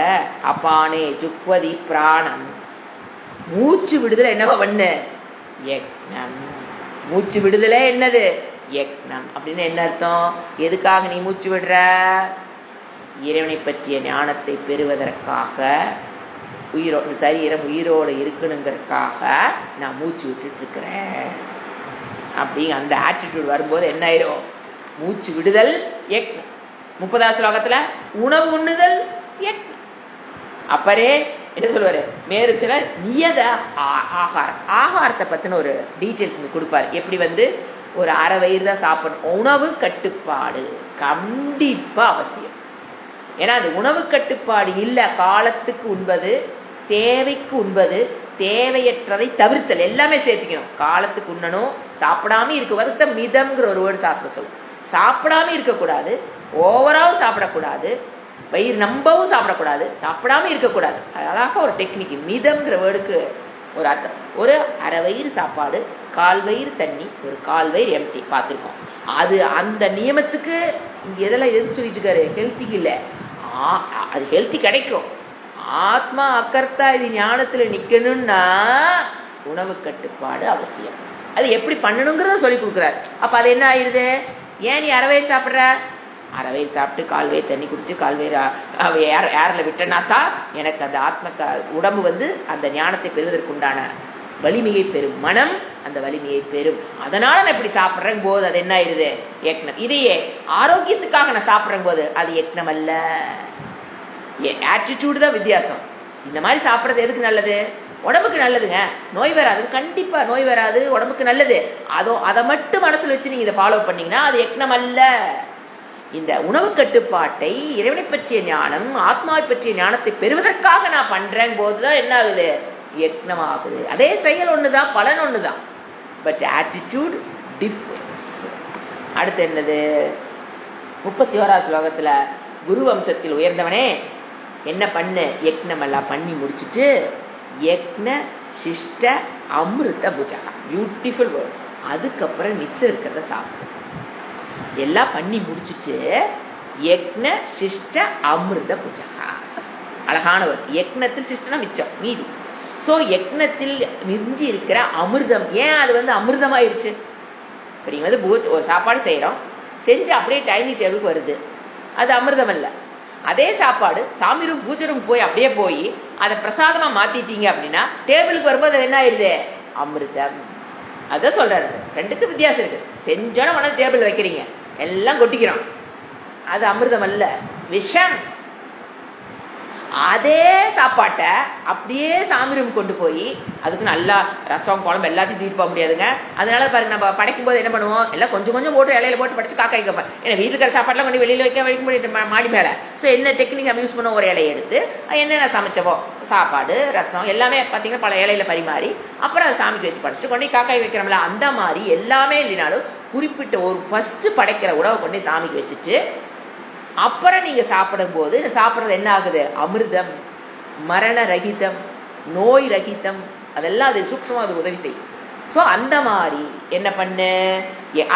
அப்பானே ஜுக்வதி பிராணம், மூச்சு விடுதலை என்னவா பண்ணு யக்னம். மூச்சு விடுதலை என்னது யக்னம். அப்படின்னு என்ன அர்த்தம், எதுக்காக நீ மூச்சு விடுற, இறைவனை பற்றிய ஞானத்தை பெறுவதற்காக, சரீரம் உயிரோடு இருக்கணுங்கிறதுக்காக நான் மூச்சு விட்டுட்டு இருக்கிறேன். அப்படி அந்த ஆட்டிடியூட் வரும்போது என்ன ஆயிரும், மூச்சு விடுதல் யக்னம். 30வது ஸ்லோகத்துல உணவு உண்ணுதல் யக்னம். அப்பரே என்ன சொல்லுவாரு, மேரு சிலர் நியத ஆகாரம், ஆகாரத்தை பத்தின ஒரு டீட்டெயில்ஸ் கொடுப்பாரு. எப்படி ஒரு அரை வயிறு தான் சாப்பிடணும். உணவு கட்டுப்பாடு கண்டிப்பா அவசியம். ஏன்னா அது உணவு கட்டுப்பாடு இல்ல, காலத்துக்கு உண்பது, தேவைக்கு உண்பது, தேவையற்றதை தவிர்த்தல் எல்லாமே சேர்த்துக்கணும். காலத்துக்கு உண்ணணும், சாப்பிடாம இருக்க வருத்த மிதம்ங்கிற ஒரு வேர்டு சாஸ்திரம் சொல்லும். சாப்பிடாம இருக்கக்கூடாது, ஓவராவும் சாப்பிடக்கூடாது, வயிறு நம்பவும் சாப்பிடக்கூடாது, சாப்பிடாம இருக்கக்கூடாது. அழகாக ஒரு டெக்னிக் மிதம்ங்கிற வேர்டுக்கு ஒரு அர்த்தம். ஒரு அரை வயிறு சாப்பாடு, 1/4 வயிறு தண்ணி, ஒரு 1/4 வயிறு எம்டி பார்த்துருக்கோம். அது அந்த நியமத்துக்கு இங்க எதெல்லாம் எது சொல்லிட்டு இருக்காரு, ஹெல்த்திக்கு இல்லை, அது ஹெல்த்தி கிடைக்கும். ஆத்மா அக்கர்த்தா இது ஞானத்துல நிக்கணும்னா உணவு கட்டுப்பாடு அவசியம். அது எப்படி பண்ணணுங்கிறத சொல்லி கொடுக்குறாரு. அப்ப அது என்ன ஆயிடுது, ஏன் நீ அரை வயிறு சாப்பிட்ற, அரை வயிறு சாப்பிட்டு 1/4 வயிறு தண்ணி குடிச்சு 1/4 வயிறு ஏரில் விட்டனாத்தான் எனக்கு அந்த ஆத்ம உடம்பு அந்த ஞானத்தை பெறுவதற்கு உண்டான வலிமையை பெறும், மனம் அந்த வலிமையை பெறும். அதனால நான் இப்படி சாப்பிட்றேன் போது அது என்ன ஆயிடுது யக்னம். இதையே ஆரோக்கியத்துக்காக நான் சாப்பிட்றேன் போது அது யக்னம் அல்ல, ஆட்டிடியூடு தான் வித்தியாசம். இந்த மாதிரி சாப்பிட்றது எதுக்கு நல்லது, உடம்புக்கு நல்லதுங்க, நோய் வராது, கண்டிப்பா நோய் வராது, உடம்புக்கு நல்லது. அதை மட்டும் மனசுல வச்சு நீங்க இதை ஃபாலோ பண்ணீங்கன்னா அது யக்னம் அல்ல. இந்த உணவு கட்டுப்பாட்டை, இறைவனை பற்றிய ஞானம், ஆத்மாவை பற்றிய ஞானத்தை பெறுவதற்காக நான் பண்றேன் போதுதான் என்ன ஆகுது யக்னம் ஆகுது. அதே செயல் ஒண்ணுதான், பலன் ஒண்ணுதான், பட் ஆட்டிடியூட் டிஃபரன்ஸ். அடுத்து என்னது, 31வது ஸ்லோகத்துல குரு வம்சத்தில் உயர்ந்தவனே என்ன பண்ணு, யக்னம் எல்லாம் பண்ணி முடிச்சுட்டு யக்ன சிஷ்ட அமிர்த புஜகா, பியூட்டிஃபுல் வேர்ட். அதுக்கப்புறம் மிச்சம் இருக்கிறத சாப்பிடு. எல்லாம் பண்ணி முடிச்சுட்டு யக்ன சிஷ்ட அமிர்த புஜகா, அழகான வேர்ட். யக்னத்தில் சிஷ்டனா மிச்சம் மீதி. ஸோ யக்னத்தில் மிஞ்சி இருக்கிற அமிர்தம், ஏன் அது அமிர்தமாயிருச்சு, இப்போ நீங்கள் ஒரு சாப்பாடு செய்கிறோம், செஞ்சு அப்படியே டைனிங் டேபிளுக்கு வருது, அது அமிர்தம் அல்ல. அதே சாப்பாடு சாமி ரூம் பூஜை ரூம் போய் அப்படியே போய் அதை பிரசாதமா மாத்திட்டீங்க அப்படின்னா டேபிளுக்கு வரும்போது அது என்ன ஆயிடுது அமிர்தம். அதான் சொல்றாரு, ரெண்டுக்கு வித்தியாசம் இருக்கு. செஞ்சோன்னு உடனே டேபிள் வைக்கிறீங்க, எல்லாம் கொட்டிக்கிறோம், அது அமிர்தம் அல்ல, விஷம். அதே சாப்பாட்டை அப்படியே சாமி ரூம் கொண்டு போய் அதுக்கு நல்லா ரசம் குழம்பு எல்லாத்தையும் தூக்கிட்டு போக முடியாதுங்க. அதனால பாருங்க, நம்ம படைக்கும் போது என்ன பண்ணுவோம், எல்லாம் கொஞ்சம் கொஞ்சம் போட்டு இலையில போட்டு படிச்சு காக்கா வைக்கப்போம். ஏன்னா வீட்டில் இருக்கிற சாப்பாடுலாம் கொண்டு வெளியில் வைக்க முடியும் மாடி மேலே. ஸோ என்ன டெக்னிக் நம்ம யூஸ் பண்ணுவோம், ஒரு இலையை எடுத்து என்னென்ன சமைச்சவோ சாப்பாடு ரசம் எல்லாமே பார்த்தீங்கன்னா பல இலையில பரிமாறி அப்புறம் அதை சாமிக்கு வச்சு படிச்சுட்டு கொண்டு காக்காய் வைக்கிறோம்ல, அந்த மாதிரி எல்லாமே இல்லைனாலும் குறிப்பிட்ட ஒரு ஃபர்ஸ்ட் படைக்கிற உணவை கொண்டு சாமிக்கு வச்சுட்டு அப்புறம் நீங்க சாப்பிடும் போது சாப்பிட்றது என்ன ஆகுது, அமிர்தம், மரண ரகிதம், நோய் ரகிதம், அதெல்லாம் அது சூக்ஷ்மமா அது உதவி செய்யும். ஸோ அந்த மாதிரி என்ன பண்ணு,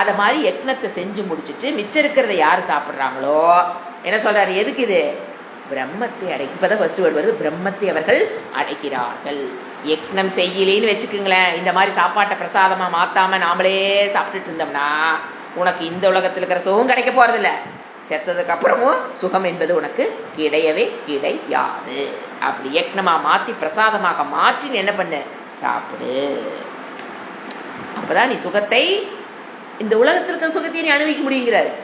அதை மாதிரி யக்னத்தை செஞ்சு முடிச்சுட்டு மிச்சம் இருக்கிறத யாரு சாப்பிட்றாங்களோ என்ன சொல்றாரு, எதுக்கு இது, பிரம்மத்தை அடை. இப்பதான் ஃபர்ஸ்ட் வேர்டு வருது, பிரம்மத்தை அவர்கள் அடைக்கிறார்கள். யக்னம் செய்யலேன்னு வச்சுக்குங்களேன், இந்த மாதிரி சாப்பாட்டை பிரசாதமா மாத்தாம நாமளே சாப்பிட்டுட்டு இருந்தோம்னா உனக்கு இந்த உலகத்தில் இருக்கிற சுகம் கிடைக்க போறதில்ல, செத்ததுக்கு அப்புறமும் சுகம் என்பது உனக்கு கிடையவே கிடையாது. அப்படி யக்னமா மாத்தி பிரசாதமாக மாற்றி என்ன பண்ண, சாப்பிடு. அப்பதான் நீ சுகத்தை, இந்த உலகத்தில் இருக்கிற சுகத்தை நீ அனுபவிக்க முடியுங்கிறாரு.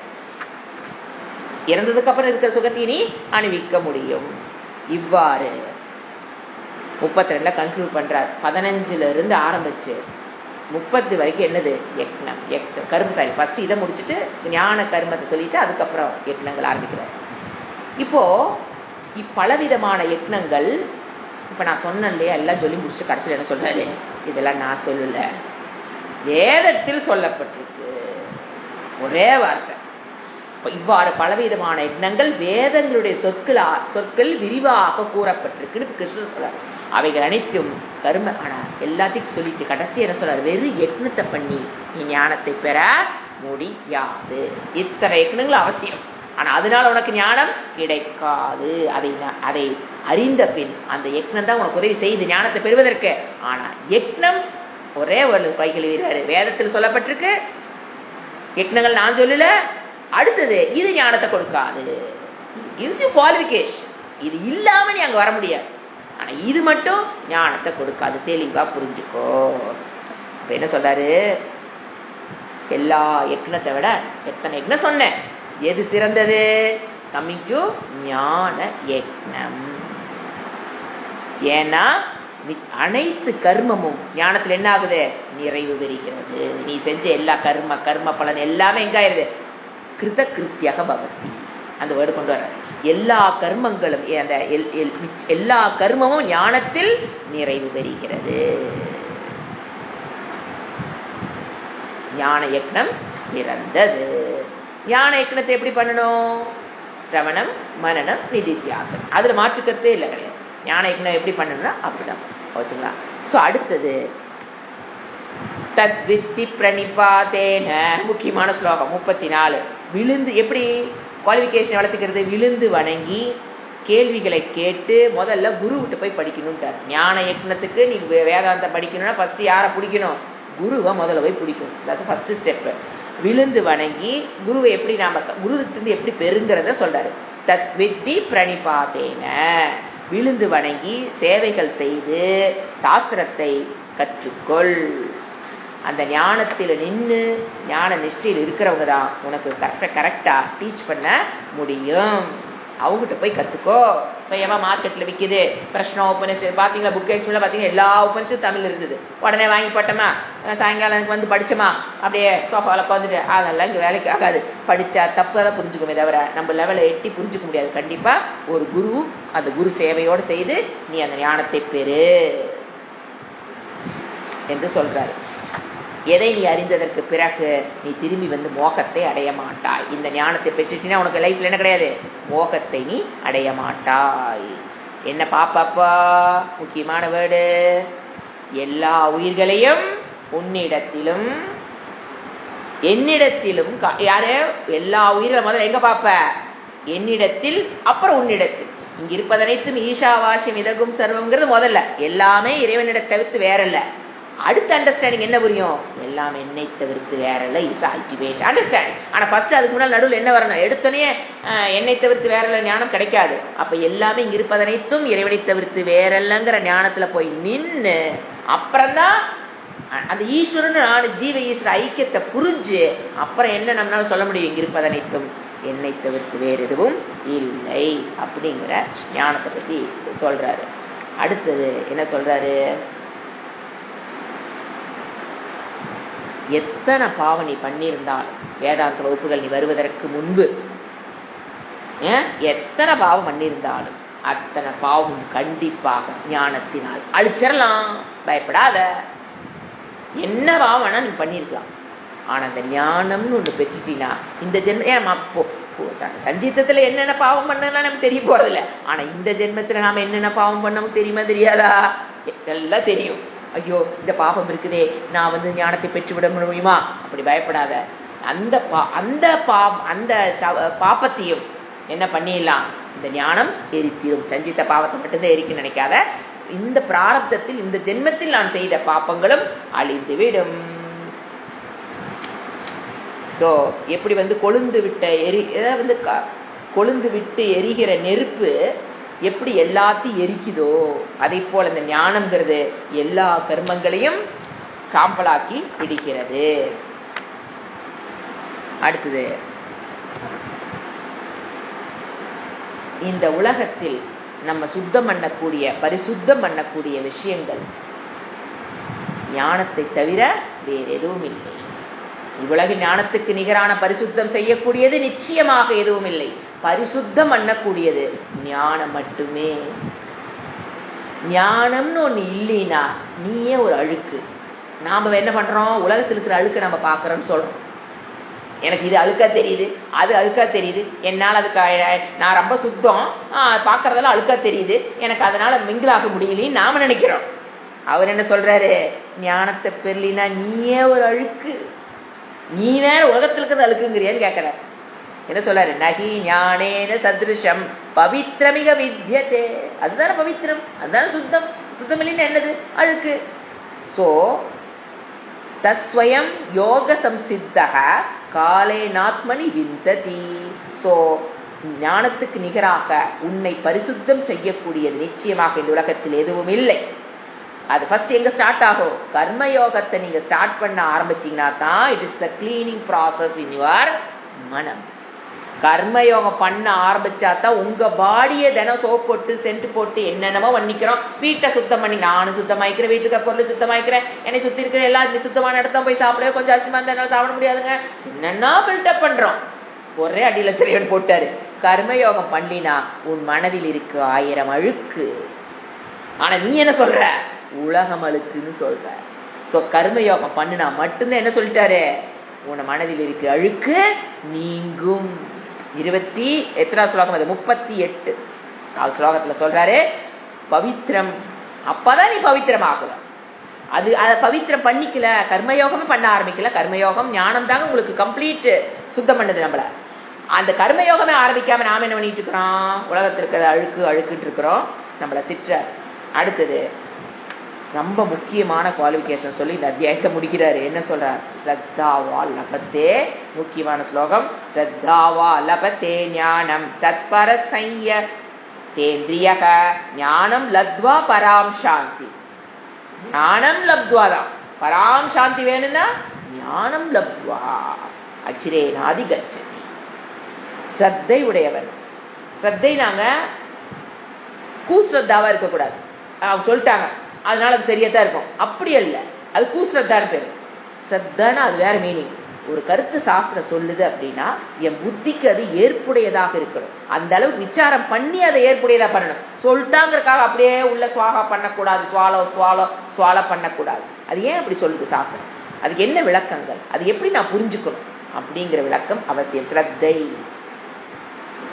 இறந்ததுக்கு அப்புறம் இருக்கிற சுகத்தை நீ அனுபவிக்க முடியும். இவ்வாறு 32 கன்க்ளூட் பண்றார். 15ல இருந்து ஆரம்பிச்சு 30 வரைக்கும் என்னது, யக்னம், கர்ம. சாரி, ஃபர்ஸ்ட் இதை முடிச்சுட்டு ஞான கர்மத்தை சொல்லிட்டு அதுக்கப்புறம் யக்னங்கள் ஆரம்பிக்கிறார். இப்போ பலவிதமான யக்னங்கள், இப்ப நான் சொன்னேன் இல்லையா, எல்லாம் சொல்லி முடிச்சுட்டு கடைசியில் என்ன சொல்றாரு, இதெல்லாம் நான் சொல்லல, வேதத்தில் சொல்லப்பட்டிருக்கு. ஒரே வார்த்தை, இவ்வாறு பலவிதமான எண்ணங்கள் வேதங்களுடைய சொற்கள் விரிவாக கூறப்பட்டிருக்குன்னு கிருஷ்ணர் சொல்றார். அவைகள் அனைத்தும் கர்ம. ஆனா எல்லாத்தையும் சொல்லிட்டு கடைசி என்ன சொல்றாரு, வெறும் யக்னத்தை பண்ணி நீ ஞானத்தை பெற முடியாது. இத்தனை யக்னங்கள் அவசியம். ஆனா அதனால உனக்கு ஞானம் கிடைக்காது. அதை அறிந்த பின் அந்த யக்னம் தான் உனக்கு உதவி செய்யுது ஞானத்தை பெறுவதற்கு. ஆனா யக்னம் ஒரே ஒரு கைகள் வேதத்தில் சொல்லப்பட்டிருக்கு. யக்னங்கள் நான் சொல்லல. அடுத்தது இது ஞானத்தை கொடுக்காது. குவாலிபிகேஷன். இது இல்லாம நீ அங்க வர முடியாது. ஆனா இது மட்டும் ஞானத்தை கொடுக்காது. தெளிவா புரிஞ்சுக்கோ. அப்ப என்ன சொல்றாரு, எல்லா யக்னத்தை விட எத்தனை யக்னம் சொன்னேன், எது சிறந்தது? கம்மிங் டு ஞான யக்னம். ஏன்னா அனைத்து கர்மமும் ஞானத்துல என்ன ஆகுது, நிறைவு பெறுகிறது. நீ செஞ்ச எல்லா கர்ம பலன் எல்லாமே எங்க ஆயிருது, கிருத கிருத்தியாக பவதி. அந்த வேர்டு கொண்டு வர எல்லா கர்மங்களும் அந்த எல்லா கர்மமும் ஞானத்தில் நிறைவு பெறுகிறது. ஞான யக்னம் சிறந்தது. ஞான யக்னத்தை எப்படி பண்ணணும்? சிரவணம், மனனம், நிதித்தியாசனம். அதுல மாற்றுக்கிறதே இல்லை, கிடையாது. ஞான யக்னம் எப்படி பண்ணணும்னா அப்படிதான் வச்சுக்கலாம். ஸோ அடுத்தது தத்வித்தி பிரணிபாதேன, முக்கியமான ஸ்லோகம் 34. விழுந்து எப்படி குவாலிஃபிகேஷன் வளர்த்துக்கிறது? விழுந்து வணங்கி கேள்விகளை கேட்டு முதல்ல குரு விட்டு போய் படிக்கணும்ட்டார். ஞான யக்னத்துக்கு நீ வேதாந்தம் படிக்கணும்னா ஃபர்ஸ்ட் யாரை பிடிக்கணும்? குருவை முதல்ல போய் பிடிக்கணும். அது ஃபர்ஸ்ட் ஸ்டெப். விழுந்து வணங்கி குருவை எப்படி நாம குருவிலிருந்து எப்படி பெறுங்கிறத சொல்றாரு. தத்வித்தி பிரணிபாதேன, விழுந்து வணங்கி சேவைகள் செய்து சாஸ்திரத்தை கற்றுக்கொள். அந்த ஞானத்தில் நின்று ஞான நிஷ்டையில் இருக்கிறவங்க தான் உனக்கு கரெக்டா டீச் பண்ண முடியும். அவங்ககிட்ட போய் கத்துக்கோ. சுயமா மார்க்கெட்ல விற்கிது பிரஷ்ன உபனிஷத் பாத்தீங்களா, புக் எக்ஸ்ல பாத்தீங்கன்னா எல்லா உபனிஷத்தும் தமிழ் இருந்தது. உடனே வாங்கி போட்டோமா, சாயங்காலம் எனக்கு வந்து படிச்சோமா, அப்படியே சோஃபாவில் உட்காந்துட்டு, அதெல்லாம் இங்கே வேலைக்கு ஆகாது. படிச்சா தப்பு தான் புரிஞ்சுக்குமே தவிர நம்ம லெவலை எட்டி புரிஞ்சுக்க முடியாது. கண்டிப்பா ஒரு குரு, அந்த குரு சேவையோடு செய்து நீ அந்த ஞானத்தை பெறு என்று சொல்றாரு. எதை நீ அறிந்ததற்கு பிறகு நீ திரும்பி வந்து மோகத்தை அடைய மாட்டாய். இந்த ஞானத்தை பெற்றுட்டீங்கன்னா உனக்கு லைஃப்ல என்ன கிடையாது, மோகத்தை நீ அடைய மாட்டாய். என்ன பாப்பாப்பா முக்கியமான வேர்டு, எல்லா உயிர்களையும் உன்னிடத்திலும் என்னிடத்திலும். யாரு? எல்லா உயிரை முதல்ல எங்க பாப்ப? என்னிடத்தில், அப்புறம் உன்னிடத்தில். இங்க இருப்பதனைத்தும் ஈஷாவாசியம் இதகும் சர்வம்ங்கிறது முதல்ல. எல்லாமே இறைவனிட தவிர்த்து வேற இல்ல. அடுத்த அண்டர்ஸ்டாண்டிங் என்ன புரியும்? எல்லாம் என்னை தவிர்த்து வேற இல்ல, இஸ் அல்டிமேட் அண்டர்ஸ்டாண்டிங். ஆனா ஃபர்ஸ்ட் அதுக்கு முன்னால் நடுவில் என்ன வரணும்? எடுத்தோடனே என்னை தவிர்த்து வேற இல்ல ஞானம் கிடைக்காது. அப்ப எல்லாமே இங்க இருப்பதனைத்தும் இறைவனை தவிர்த்து வேற இல்லைங்கிற ஞானத்துல போய் நின்று அப்புறம்தான் அந்த ஈஸ்வரன் ஜீவ ஈஸ்வர ஐக்கியத்தை புரிஞ்சு அப்புறம் என்ன நம்மளால சொல்ல முடியும், இங்க இருப்பதனைத்தும் என்னை தவிர்த்து வேறு எதுவும் இல்லை அப்படிங்கிற ஞானத்தை பத்தி சொல்றாரு. அடுத்தது என்ன சொல்றாரு? எத்தனை பாவம் நீ பண்ணியிருந்தாலும் வேதாந்த வகுப்புகள் நீ வருவதற்கு முன்பு எத்தனை பாவம் பண்ணியிருந்தாலும் அத்தனை பாவம் கண்டிப்பாக ஞானத்தினால் அழிச்சிடலாம். பயப்படாத. என்ன பாவம் வேணா நீ பண்ணிருக்கலாம். ஆனா அந்த ஞானம்னு ஒண்ணு பெற்றுட்டீங்கன்னா இந்த ஜென்ம சஞ்சீத்தத்துல என்னென்ன பாவம் பண்ணலாம் நமக்கு தெரிய போறதில்ல. ஆனா இந்த ஜென்மத்துல நாம என்னென்ன பாவம் பண்ணவும் தெரியுமா தெரியாதா? எல்லாம் தெரியும். ஐயோ இந்த பாபம் இருக்குதே, நான் வந்து ஞானத்தை பெற்றுவிட முடியுமா? அப்படி பயப்படாத. அந்த பாப்பத்தையும் என்ன பண்ணிடலாம், இந்த ஞானம் எரித்திரும். சஞ்சித்த பாவத்தை மட்டும்தான் எரிக்க நினைக்காத. இந்த பிராரப்தத்தில் இந்த ஜென்மத்தில் நான் செய்த பாப்பங்களும் அழிந்துவிடும். சோ எப்படி வந்து கொழுந்து விட்டு எரிகிற நெருப்பு எப்படி எல்லாத்தையும் எரிக்குதோ அதை போல இந்த ஞானம்ங்கிறது எல்லா கர்மங்களையும் சாம்பலாக்கி பிடிக்கிறது. அடுத்தது, இந்த உலகத்தில் நம்ம சுத்தம் பண்ணக்கூடிய பரிசுத்தம் பண்ணக்கூடிய விஷயங்கள் ஞானத்தை தவிர வேற எதுவும் இல்லை. இவ்வுலகில் ஞானத்துக்கு நிகரான பரிசுத்தம் செய்யக்கூடியது நிச்சயமாக எதுவும் இல்லை. பரிசுத்தம் பண்ணக்கூடியது ஞானம் மட்டுமே. ஞானம்னு ஒண்ணு இல்லைன்னா நீயே ஒரு அழுக்கு. நாம என்ன பண்றோம், உலகத்தில் இருக்கிற அழுக்கு நம்ம பாக்குறோம்னு சொல்றோம். எனக்கு இது அழுக்கா தெரியுது, அது அழுக்கா தெரியுது, என்னால் அதுக்கு நான் ரொம்ப சுத்தம், பார்க்கறதெல்லாம் அழுக்கா தெரியுது, எனக்கு அதனால மிங்கிளாக முடியலன்னு நாம நினைக்கிறோம். அவர் என்ன சொல்றாரு, ஞானத்தை பெறலினா நீயே ஒரு அழுக்கு, நீ வேற உலகத்துல இருக்கிறது அழுக்குங்கிறியான்னு கேட்கற. என்ன சொல்றாரு, நகி ஞானேன சத்ருஷம் பவித்ரமிக வித்யதே. அதுதானே பவித்திரம், அதுதானே சுத்தம். சுத்தம் இல்லைன்னு என்னது, அழுக்கு. சோ தஸ்வயம் யோக சம்சித்தக காலேனாத்மனி விந்ததி. சோ ஞானத்துக்கு நிகராக உன்னை பரிசுத்தம் செய்யக்கூடியது நிச்சயமாக இந்த உலகத்தில் எதுவும் இல்லை. அது ஃபர்ஸ்ட் எங்க ஸ்டார்ட் ஆகும், கர்மயோகத்தை நீங்க ஸ்டார்ட் பண்ண ஆரம்பிச்சீங்கன்னா தான் it is the cleaning process in your மனம். கர்மயோகம் பண்ண ஆரம்பிச்சா தான் உங்க பாடியை தினம் சோப் போட்டு சென்ட் போட்டு என்னென்னமோ பண்ணிக்கிறோம், வீட்டை சுத்தம் பண்ணி நானும் சுத்தமாய்க்கிறேன், வீட்டுக்கு பொருள் சுத்தமாய்க்கிறேன், என்னை சுத்தி இருக்கிற எல்லாம் சுத்தமான இடத்த போய் சாப்பிடவே கொஞ்சம் அரிசிமா இருந்தாலும் சாப்பிட முடியாதுங்க, என்னென்ன பில்டப் பண்றோம். ஒரே அடியில சிறையன் போட்டாரு. கர்மயோகம் பண்ணினா உன் மனதில் இருக்கு 1000 அழுக்கு. ஆனா நீ என்ன சொல்ற, உலகம் அழுக்குன்னு சொல்ற. சோ கர்மயோகம் பண்ணினா மட்டும்தான் என்ன சொல்லிட்டாரு, உன் மனதில் இருக்கு அழுக்கு நீங்கும். 28 ஸ்லோகம், அது 38 ஸ்லோகத்துல சொல்றாரு பவித்திரம். அப்பதான் நீ பவித்திரம் ஆகலாம். அது அதை பவித்திரம் பண்ணிக்கல, கர்மயோகமே பண்ண ஆரம்பிக்கல. கர்மயோகம் ஞானம் தாங்க உங்களுக்கு கம்ப்ளீட் சுத்தம் பண்ணுது நம்மள. அந்த கர்மயோகமே ஆரம்பிக்காம நாம என்ன பண்ணிட்டு இருக்கிறோம், உலகத்தில் இருக்கிற அழுக்கு அழுக்குட்டு இருக்கிறோம், நம்மளை திட்டுற. அடுத்தது ரொம்ப முக்கியமான குவாலிஃபிகேஷன் சொல்லி இந்த அத்தியாயத்தை முடிக்கிறாரு. என்ன சொல்றார், ஸ்ரத்தாவா லபத்தே. முக்கியமான ஸ்லோகம், ஸ்ரத்தாவா லபத்தே ஞானம் தத்பர சைய தேந்திரியக ஞானம் லத்வா பராம் சாந்தி. ஞானம் லப்துவா தான், பராம் சாந்தி வேணும்னா ஞானம் லப்துவா அச்சிரேனாதி கச்சதி. ஸ்ரத்தை உடையவன். ஸ்ரத்தை நாங்க கூஸ்ரத்தாவா இருக்கக்கூடாது. அவங்க சொல்லிட்டாங்க அதனால அது சரியாதான் இருக்கும், அப்படி அல்ல. அது கூஸ்ரத்தான்னு பேரு. ஸ்ரத்தான அது வேற மீனிங். ஒரு கருத்து சாஸ்திரம் சொல்லுது அப்படின்னா என் புத்திக்கு அது ஏற்புடையதாக இருக்கணும். அந்த அளவுக்கு விசாரம் பண்ணி அதை ஏற்புடையதா பண்ணணும். சொல்லிட்டாங்கிறதுக்காக அப்படியே உள்ள சுவாகா பண்ணக்கூடாது, சுவாலோ பண்ணக்கூடாது. அது ஏன் அப்படி சொல்லுது சாஸ்திரம், அதுக்கு என்ன விளக்கங்கள், அது எப்படி நான் புரிஞ்சுக்கணும் அப்படிங்கிற விளக்கம் அவசியம். ஸ்ரத்தை.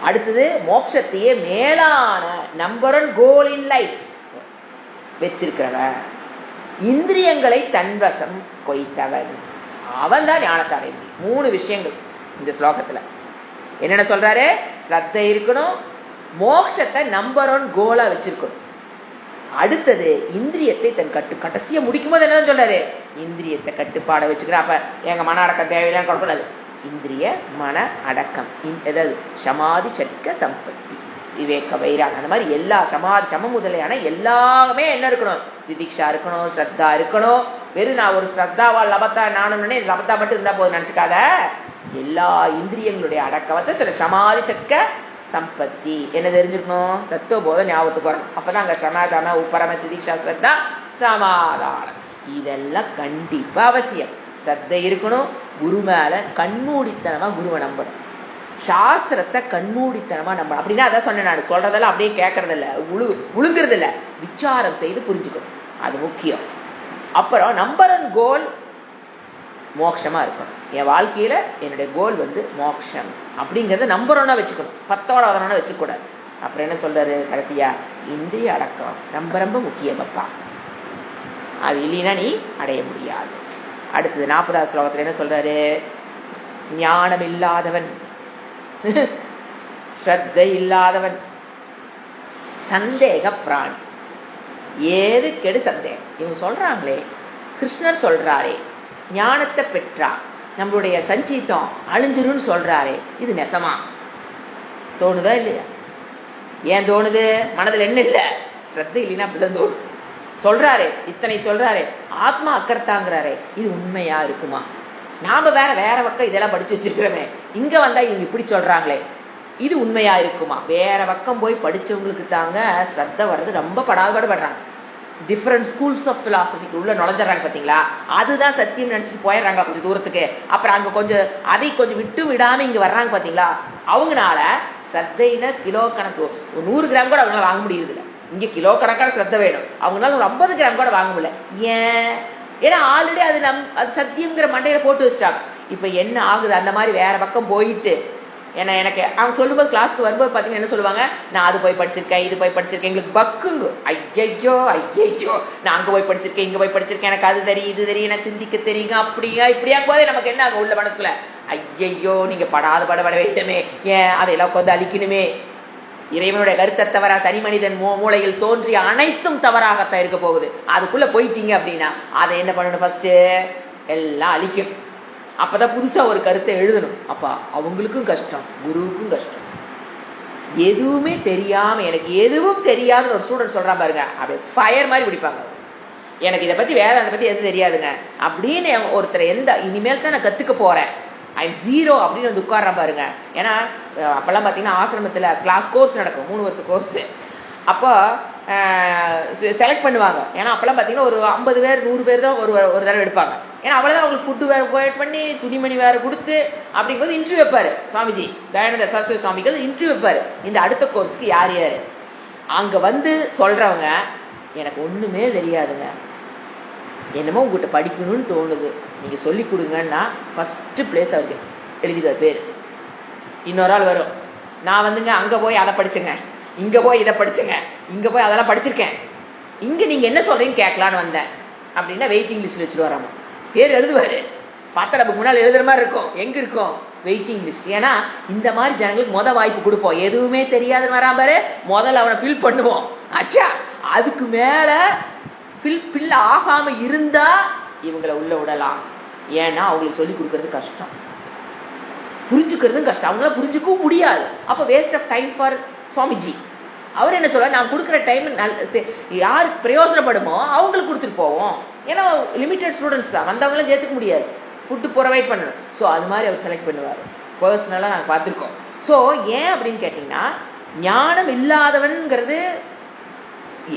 அடுத்தது மோட்சத்தையே மேலான நம்பர் 1 கோல் இன் லைஃப் வச்சிருக்கிறவன், இந்திரியங்களை தன்வசம் கொய்த்தவன், அவன் தான் ஞானத்தை அடைய முடியும். 3 விஷயங்கள் இந்த ஸ்லோகத்துல. என்னென்ன சொல்றாரு, ஸ்ரத்தை இருக்கணும், மோட்சத்தை நம்பர் 1 கோலா வச்சிருக்கணும். அடுத்தது இந்திரியத்தை தன் கடைசியை முடிக்கும் போது என்ன சொல்றாரு, இந்திரியத்தை கட்டுப்பாட வச்சுக்கிற. அப்ப எங்க மன அடக்கம் தேவையில்லைன்னு கொடுக்கூடாது. இந்திரிய மன அடக்கம், எதாவது சமாதி சட்க சம்பத்தி விவேக வைராக, அந்த மாதிரி எல்லா சமாதி சம முதலையான எல்லாமே என்ன இருக்கணும், திதிக்ஷா இருக்கணும், ஸ்ரத்தா இருக்கணும். வெறும் நான் ஒரு ஸ்ரத்தாவா லபத்தா நானும் லபத்தா மட்டும் இருந்தா போதும் நினைச்சுக்காத. எல்லா இந்திரியங்களுடைய அடக்கவத்தை சில சமாதி சட்க சம்பத்தி என்ன தெரிஞ்சுக்கணும், தத்துவ போத ஞாபகத்துக்கு வரணும். அப்பதான் அங்க சமாதான உப்பரம திதிக்ஷா ஸ்ரத்தா சமாதானம் இதெல்லாம் கண்டிப்பா அவசியம். ஸ்ரத்தை இருக்கணும், குரு மேல கண்மூடித்தனமா குருவை நம்பணும், சாஸ்திரத்தை கண்மூடித்தனமா நம்பணும். அப்படின்னா அதான் சொன்னேன், நான் சொல்றதெல்லாம் அப்படியே கேட்கறது இல்ல, உழுங்குறது இல்ல, விசாரம் செய்து புரிஞ்சுக்கணும், அது முக்கியம். அப்புறம் நம்பர் 1 கோல் மோட்சமா இருக்கணும். என் வாழ்க்கையில என்னுடைய கோல் மோட்சம் அப்படிங்கறத நம்பர் 1 வச்சுக்கணும், 10வது 11 வச்சுக்க கூடாது. அப்புறம் என்ன சொல்றாரு கடைசியா, இந்திரிய அடக்கம் ரொம்ப முக்கியம் அப்பா, அது இல்லைன்னா நீ அடைய முடியாது. அடுத்தது 40வது ஸ்லோகத்துல என்ன சொல்றாரு, ஞானம் இல்லாதவன், ஸ்ரத்தை இல்லாதவன் சந்தேக பிராணி. ஏது கெடு சந்தேகம். இவங்க சொல்றாங்களே, கிருஷ்ணர் சொல்றாரே ஞானத்தை பெற்றா நம்மளுடைய சஞ்சீத்தம் அழிஞ்சிருன்னு சொல்றாரே, இது நெசமா தோணுதா இல்லையா? ஏன் தோணுது, மனதில் என்ன இல்லை, ஸ்ரத்தை இல்லைன்னா அப்படிதான் தோணும். சொல்றாரு, இத்தனை சொல்றாரு, ஆத்மா அக்கர்த்தாங்கிறாரே, இது உண்மையா இருக்குமா? நாம வேற பக்கம் இதெல்லாம் படிச்சு வச்சிருக்கிறோமே, இங்க வந்தா இவங்க இப்படி சொல்றாங்களே, இது உண்மையா இருக்குமா? வேற பக்கம் போய் படிச்சவங்களுக்கு தாங்க ஸ்ரத்த வர்றது ரொம்ப படாதபாடுபடுறாங்க. டிஃப்ரெண்ட் ஸ்கூல்ஸ் ஆஃப் பிலாசபிக்கு உள்ள நுழைஞ்சாங்க பாத்தீங்களா, அதுதான் சத்தியம் நினைச்சிட்டு போயிடுறாங்க கொஞ்சம் தூரத்துக்கு. அப்புறம் அங்க கொஞ்சம் அதை கொஞ்சம் விட்டு விடாம இங்க வர்றாங்க பாத்தீங்களா, அவங்கனால ஸ்ரத்தையில கிலோ கணக்கு 100 கிராம் கூட அவங்களால வாங்க முடியுது இல்லை. இங்க கிலோ கணக்கான ஸ்ரத்த வேணும், அவங்களால ஒரு 50 கிராம் கூட வாங்க முடியல. ஏன்? ஏன்னா ஆல்ரெடி அது அது சத்தியம்ங்கிற மண்டையில போட்டு வச்சுட்டாங்க. இப்போ என்ன ஆகுது, அந்த மாதிரி வேற பக்கம் போயிட்டு ஏன்னா எனக்கு அவங்க சொல்லும்போது கிளாஸ்க்கு வரும்போது பார்த்தீங்கன்னா என்ன சொல்லுவாங்க, நான் அது போய் படிச்சிருக்கேன், இது போய் படிச்சிருக்கேன், எங்களுக்கு பக்குங்க, ஐயையோ ஐயையோ, நான் அங்கே போய் படிச்சிருக்கேன், இங்கே போய் படிச்சிருக்கேன், எனக்கு அது தெரியும், இது தெரியும், எனக்கு சிந்திக்க தெரியுங்க, அப்படியா இப்படியா போதே நமக்கு என்ன ஆகும் உள்ள மனசுல, ஐயையோ நீங்கள் பட வேண்டுமே, ஏன் அதையெல்லாம் உட்காந்து அழிக்கணுமே. இறைவனுடைய கருத்தை தவறா தனி மனிதன் மூளையில் தோன்றிய அனைத்தும் தவறாகத்தான் இருக்க போகுது. அதுக்குள்ள போயிட்டீங்க அப்படின்னா அதை என்ன பண்ணணும், ஃபர்ஸ்ட் எல்லாம் அழிக்கும். அப்பதான் புதுசா ஒரு கருத்தை எழுதணும். அப்பா அவங்களுக்கும் கஷ்டம், குருவுக்கும் கஷ்டம். எதுவுமே தெரியாம எனக்கு எதுவும் தெரியாதுன்னு ஒரு ஸ்டூடெண்ட் சொல்றான் பாருங்க, அப்படியே ஃபயர் மாதிரி பிடிப்பாங்க. எனக்கு இதை பத்தி வேதாந்தத்தை பத்தி எதுவும் தெரியாதுங்க அப்படின்னு ஒருத்தர் இனிமேல் தான் நான் கத்துக்க போறேன், ஐம் ஜீரோ அப்படின்னு வந்து உட்கார்றான் பாருங்க. ஏன்னா அப்பெல்லாம் பார்த்தீங்கன்னா ஆசிரமத்தில் கிளாஸ் கோர்ஸ் நடக்கும், 3 வருஷ கோர்ஸ். அப்போ செலக்ட் பண்ணுவாங்க. ஏன்னா அப்பெல்லாம் பார்த்தீங்கன்னா ஒரு 50 பேர் 100 பேர் தான் ஒரு தடவை எடுப்பாங்க. ஏன்னா அவ்வளோதான் அவங்களுக்கு ஃபுட்டு வேறு ப்ரொவைட் பண்ணி துணிமணி வேறு கொடுத்து அப்படிங்கும்போது இன்டர்வியூ வைப்பார் சுவாமிஜி. தயானந்த சரஸ்வதி சுவாமிகள் இன்டர்வியூ வைப்பார், இந்த அடுத்த கோர்ஸுக்கு யார் யார். அங்கே வந்து சொல்கிறவங்க எனக்கு ஒன்றுமே தெரியாதுங்க, என்னமோ உங்கள்கிட்ட படிக்கணும்னு தோணுது, நீங்கள் சொல்லி கொடுங்கன்னா ஃபஸ்ட்டு பிளேஸ் அவருக்கு எழுதிக்கார் பேர். இன்னொரு ஆள் வரும், நான் வந்துங்க அங்கே போய் அதை படிச்சுங்க, இங்கே போய் இதை படிச்சுங்க, இங்கே போய் அதெல்லாம் படிச்சிருக்கேன், இங்கே நீங்கள் என்ன சொல்கிறீங்கன்னு கேட்கலான்னு வந்தேன் அப்படின்னா வெயிட்டிங் லிஸ்ட்டில் வச்சுட்டு வராமல் பேர் எழுதுவார். பார்த்தா நமக்கு முன்னால் எழுதுகிற மாதிரி இருக்கும், எங்கே இருக்கும் வெயிட்டிங் லிஸ்ட். ஏன்னா இந்த மாதிரி ஜனங்களுக்கு வாய்ப்பு கொடுப்போம், எதுவுமே தெரியாதுன்னு வராம முதல்ல அவனை ஃபில் பண்ணுவோம். ஆச்சா அதுக்கு மேலே ஃபில் ஆகாம இருந்தா இவங்களை உள்ள விடலாம். ஏன்னா அவங்களுக்கு சொல்லி கொடுக்கறது கஷ்டம், புரிஞ்சுக்கிறதும் கஷ்டம், அவங்களால புரிஞ்சுக்கவும் முடியாது. அப்போ waste of time for Swamiji. அவர் என்ன சொல்ல, நான் கொடுக்குற டைம் யாருக்கு பிரயோஜனப்படுமோ அவங்களுக்கு கொடுத்துட்டு போவோம். ஏன்னா லிமிட்டட் ஸ்டூடெண்ட்ஸ் தான், வந்தவங்களாம் சேர்த்துக்க முடியாது, ஃபுட்டு ப்ரொவைட் பண்ணணும். ஸோ அது மாதிரி அவர் செலக்ட் பண்ணுவார். பர்சனலாக நாங்கள் பார்த்துருக்கோம். ஸோ ஏன் அப்படின்னு கேட்டிங்கன்னா, ஞானம் இல்லாதவன்கிறது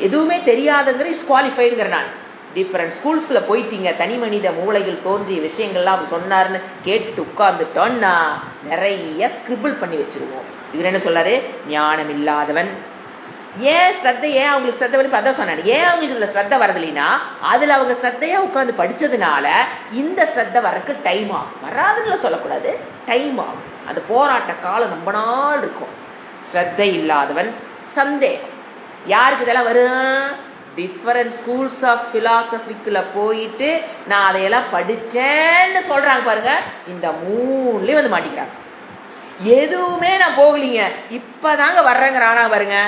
எதுவுமே தெரியாதுங்கிற இஸ் குவாலிஃபைடுங்கிற நான். டிஃப்ரெண்ட் ஸ்கூல்ஸ்குள்ளே போயிட்டீங்க, தனி மனித மூளையில் தோன்றிய விஷயங்கள்லாம் அவர் சொன்னார்னு கேட்டுட்டு உட்கார்ந்துட்டோன்னா நிறைய ஸ்கிரிபிள் பண்ணி வச்சுருவோம். இவர் என்ன சொல்றாரு, ஞானம் இல்லாதவன். ஏன் ஸ்ரத்தை, ஏன் அவங்களுக்கு ஸ்ரத்தை வந்து அதான் சொன்னாரு, ஏன் அவங்களுக்கு இதில் ஸ்ரத்தை வரதில்லைன்னா அதில் அவங்க ஸ்ரத்தையா உட்காந்து படித்ததுனால இந்த ஸ்ரத்தை வரக்கு டைம் ஆகும். வராதுன்னு சொல்லக்கூடாது, டைம் ஆகும். அந்த போராட்ட காலம் ரொம்ப நாள் இருக்கும். ஸ்ரத்தை இல்லாதவன் சந்தேகம். யாருக்கு இதெல்லாம் வரும், டிஃபரண்ட் ஸ்கூல்ஸ் ஆஃப் பிலாசபிக்குள்ள போயிட்டு நான் அதையெல்லாம் படிச்சேன்னு சொல்றாங்க பாருங்க, இந்த 3லயும் வந்து மாட்டிக்கிறாங்க. எதுவுமே நான் போகலீங்க, இப்பதாங்க வர்றேங்கிற ஆனா பாருங்க,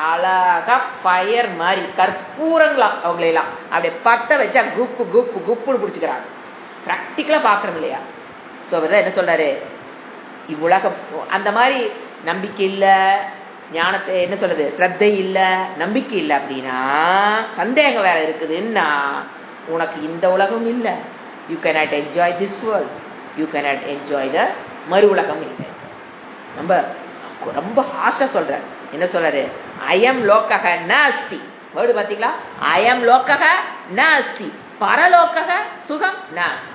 அழகா ஃபயர் மாதிரி கற்பூரங்களா அவங்களெல்லாம் அப்படியே பத்த வச்சா குப்பு குப்பு குப்புன்னு பிடிச்சிக்கிறாங்க. ப்ராக்டிக்கலா பாக்குறோம் இல்லையா. ஸோ அவர் என்ன சொல்றாரு, இவ்வுலகம் அந்த மாதிரி நம்பிக்கை இல்லை, ஞானத்தை என்ன சொல்றது, ஸ்ரத்தை இல்லை, நம்பிக்கை இல்லை அப்படின்னா சந்தேகம் வேற இருக்குதுன்னா உனக்கு இந்த உலகம் இல்லை. You cannot enjoy this world, you cannot enjoy the மறு உலகம் இல்லை. ரொம்ப ரொம்ப ஹாஷா சொல்றாரு. என்ன சொல்றாரு, அயம் லோக்கக நாஸ்தி. வேர்டு பார்த்தீங்களா, அயம் லோக்கக நாஸ்தி, பரலோக்கக சுகம் நாஸ்தி.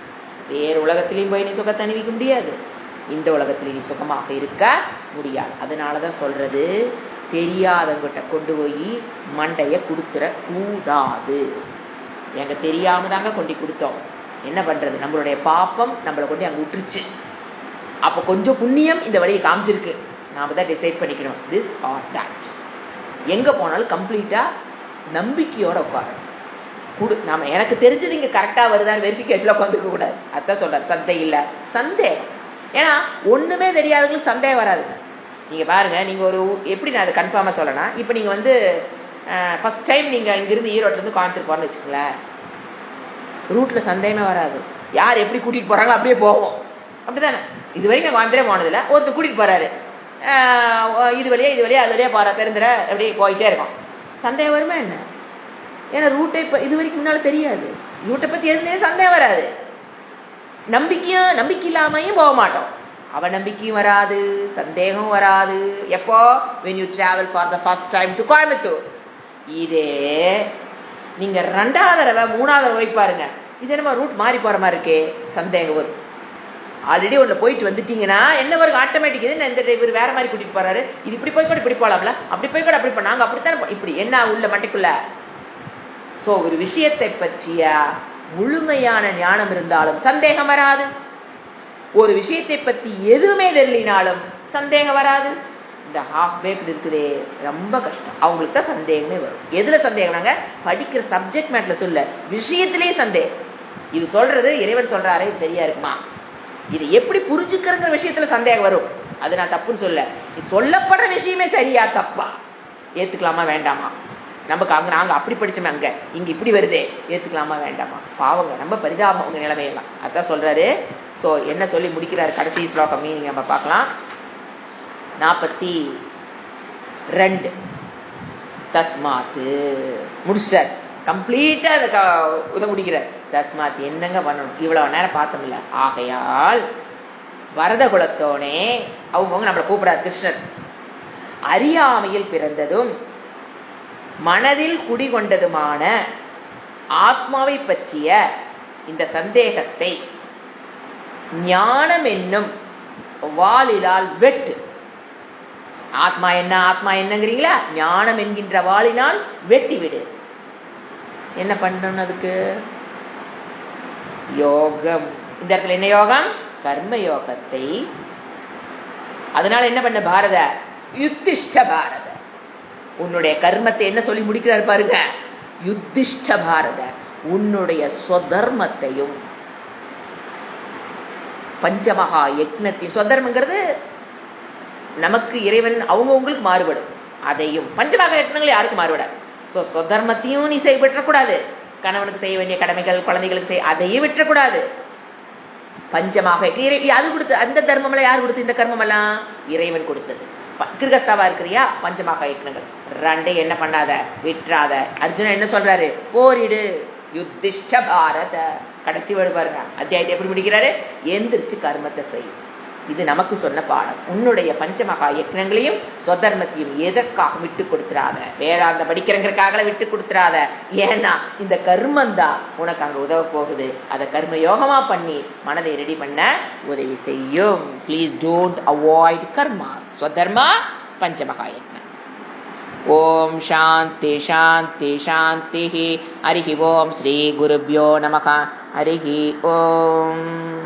வேறு உலகத்திலையும் போய் நீ சுகத்தை அனுபவிக்க முடியாது, இந்த உலகத்தில் நீ சுகமாக இருக்க முடியாது. அதனாலதான் சொல்றது, தெரியாதவங்கிட்ட கொண்டு போய் மண்டைய கொடுத்துற கூடாது. எங்க தெரியாம தாங்க கொண்டு கொடுத்தோம், என்ன பண்றது, நம்மளுடைய பாப்பம் நம்மளை கொண்டு அங்க விட்டுருச்சு. அப்ப கொஞ்சம் புண்ணியம் இந்த வழியை காமிச்சிருக்கு, நாம தான் டிசைட் பண்ணிக்கணும் திஸ் ஆர் தட். எங்க போனாலும் கம்ப்ளீட்டா நம்பிக்கையோட உட்காரணும். நாம எனக்கு தெரிஞ்சது இங்க கரெக்டா வருதான்னு வெரிஃபிகேஷன்ல உட்காந்துக்க கூடாது. அதான் சொல்ற, சந்தை இல்ல சந்தேகம். ஏன்னா ஒண்ணுமே தெரியாதவங்களுக்கு சந்தேகம் வராதுங்க. நீங்க பாருங்க, நீங்க ஒரு எப்படி நான் அதை கன்ஃபார்மா சொல்லனா, இப்ப நீங்க வந்து ஃபர்ஸ்ட் டைம் நீங்க இங்கிருந்து ஈரோட்ல இருந்து கோயம்புத்தூர் போறேன்னு வச்சுக்கோங்களேன், ரூட்ல சந்தேகமே வராது. யார் எப்படி கூட்டிட்டு போறாங்களோ அப்படியே போவோம், அப்படிதானே. இது வரைக்கும் நான் கோயம்புத்தூரே போனதில்லை, ஒருத்தர் கூட்டிட்டு போறாரு, இது வழியா அது வழியா போற பெருந்துற அப்படியே போயிட்டே இருக்கும். சந்தேகம் வருமா என்ன? ஏன்னா ரூட்டை இது வரைக்கும் முன்னால தெரியாது, ரூட்டை பத்தி எதுனே சந்தேகம் வராது. நம்பிக்கை இல்லாமையும் போக மாட்டோம், அவநம்பிக்கையும் வராது, சந்தேகம் வராது. எப்போ, when you travel for the first time to Coimbatore. இதே நீங்க 2வது தடவை 3வது தடவை போய் பாருங்க, இது என்னமா ரூட் மாறி போற மாதிரி இருக்கே, சந்தேகம் வரும். ஆல்ரெடி ஒன்று போயிட்டு வந்துட்டீங்கன்னா என்ன வரும், ஆட்டோமேட்டிக் இது இந்த டிரைவர் வேற மாதிரி கூட்டிட்டு போறாரு, இது இப்படி போய் கூட இப்படி போகலாம்ல, அப்படி போய் கூட அப்படி நாங்க அப்படித்தான் இப்படி என்ன உள்ள மட்டைக்குள்ள. ஸோ ஒரு விஷயத்தை பற்றிய முழுமையான ஞானம் இருந்தாலும் சந்தேகம் வராது. ஒரு விஷயத்தை பத்தி எதுவுமே தெரியலினாலும் சந்தேகம் வராது. இந்த ஹாஃப் பேக்டு இருக்குதே ரொம்ப கஷ்டம், அவங்களுக்கு தான் சந்தேகமே வரும். எதுல சந்தேகம்னாங்க, படிக்கிற சப்ஜெக்ட் மேட்டர்ல சொல்ல விஷயத்திலேயே சந்தேகம். இது சொல்றது இறைவன் சொல்றாரே சரியா இருக்குமா, இது எப்படி புரிஞ்சுக்கிறங்கிற விஷயத்துல சந்தேகம் வரும். அது நான் தப்புன்னு சொல்ல, இது சொல்லப்படுற விஷயமே சரியா தப்பா, ஏத்துக்கலாமா வேண்டாமா, நமக்கு அங்க நாங்க அப்படி படிச்சோமே, அங்க இங்க இப்படி வருதே, ஏத்துக்கலாமா வேண்டாமா. பாவங்க, ரொம்ப பரிதாபம் உங்க நிலைமையெல்லாம். அதான் சொல்றாரு. சோ என்ன சொல்லி முடிக்கிறாரு கடைசி ஸ்லோகம் மீனிங் நம்ம பார்க்கலாம். 42 தஸ்மாத்து முடிச்சார், கம்ப்ளீட்டா இதை முடிக்கிறார். தஸ்மாத் என்னங்க பண்ணணும், இவ்வளவு நேரம் பார்த்தோம்ல. ஆகையால் வரத குலத்தோனே அவங்க நம்மளை கூப்பிடாரு கிருஷ்ணர். அறியாமையில் பிறந்ததும் மனதில் குடிகொண்டதுமான ஆத்மாவை பற்றிய இந்த சந்தேகத்தை ஞானம் என்னும் வாளிலால் வெட்டு. ஆத்மா என்ன ஆத்மா என்னங்கிறீங்களா, ஞானம் என்கின்ற வாளினால் வெட்டி விடு. என்ன பண்ணணும் அதுக்கு, யோகம். இந்த இடத்துல என்ன யோகம், கர்ம யோகத்தை. அதனால என்ன பண்ண பாரத, யுத்திஷ்ட பாரத, உன்னுடைய கர்மத்தை என்ன சொல்லி முடிக்கிறார் பாருங்க, யுத்திஷ்ட பாரத, உன்னுடைய ஸ்வதர்மத்தையும் பஞ்சமகா யக்னத்தையும். ஸ்வதர்மங்கிறது நமக்கு இறைவன் அவங்கவுங்களுக்கு மாறுபடும், அதையும் பஞ்சமகா யக்னங்கள் யாருக்கு மாறுபடாது. ஸோ ஸ்வதர்மத்தையும் நீ விட்டுறக்கூடாது, கணவனுக்கு செய்ய வேண்டிய கடமைகள் குழந்தைகளுக்கு செய்ய அதையும் விட்டுறக்கூடாது. பஞ்சமாக அது கொடுத்து, அந்த தர்மம் யார் கொடுத்து, இந்த கர்மம் எல்லாம் இறைவன் கொடுத்தது. கிருகஸ்தாவா இருக்கிறியா, பஞ்சமாக யக்னங்கள் ரெண்டே என்ன பண்ணாத, விட்டுறாத. அர்ஜுனன் என்ன சொல்றாரு, போரிடு, யுத்திஷ்ட பாரத. கடைசி வேர்டு பாருங்க, அத்தியாயத்தை எப்படி முடிக்கிறாரு, எந்திரிச்சு கர்மத்தை செய்யும். இது நமக்கு சொன்ன பாடம். உன்னுடைய பஞ்சமகா யக்னங்களையும் சொதர்மத்தையும் எதற்காக விட்டு கொடுத்துறாத, வேதாந்த படிக்கிறங்கிறதுக்காக விட்டு கொடுத்துறாத. ஏன்னா இந்த கர்மம் தான் உனக்கு அங்க உதவ போகுது. அதை கர்ம யோகமா பண்ணி மனதை ரெடி பண்ண உதவி செய்யும். ப்ளீஸ் டோன்ட் அவாய்ட் கர்மா. ஸ்வதர்மா பஞ்சமகா யக்னம். ஓம் சாந்தி சாந்தி சாந்தி. ஹரிஹி ஓம் ஸ்ரீ குருப்யோ நமக. ஹரிஹி ஓம்.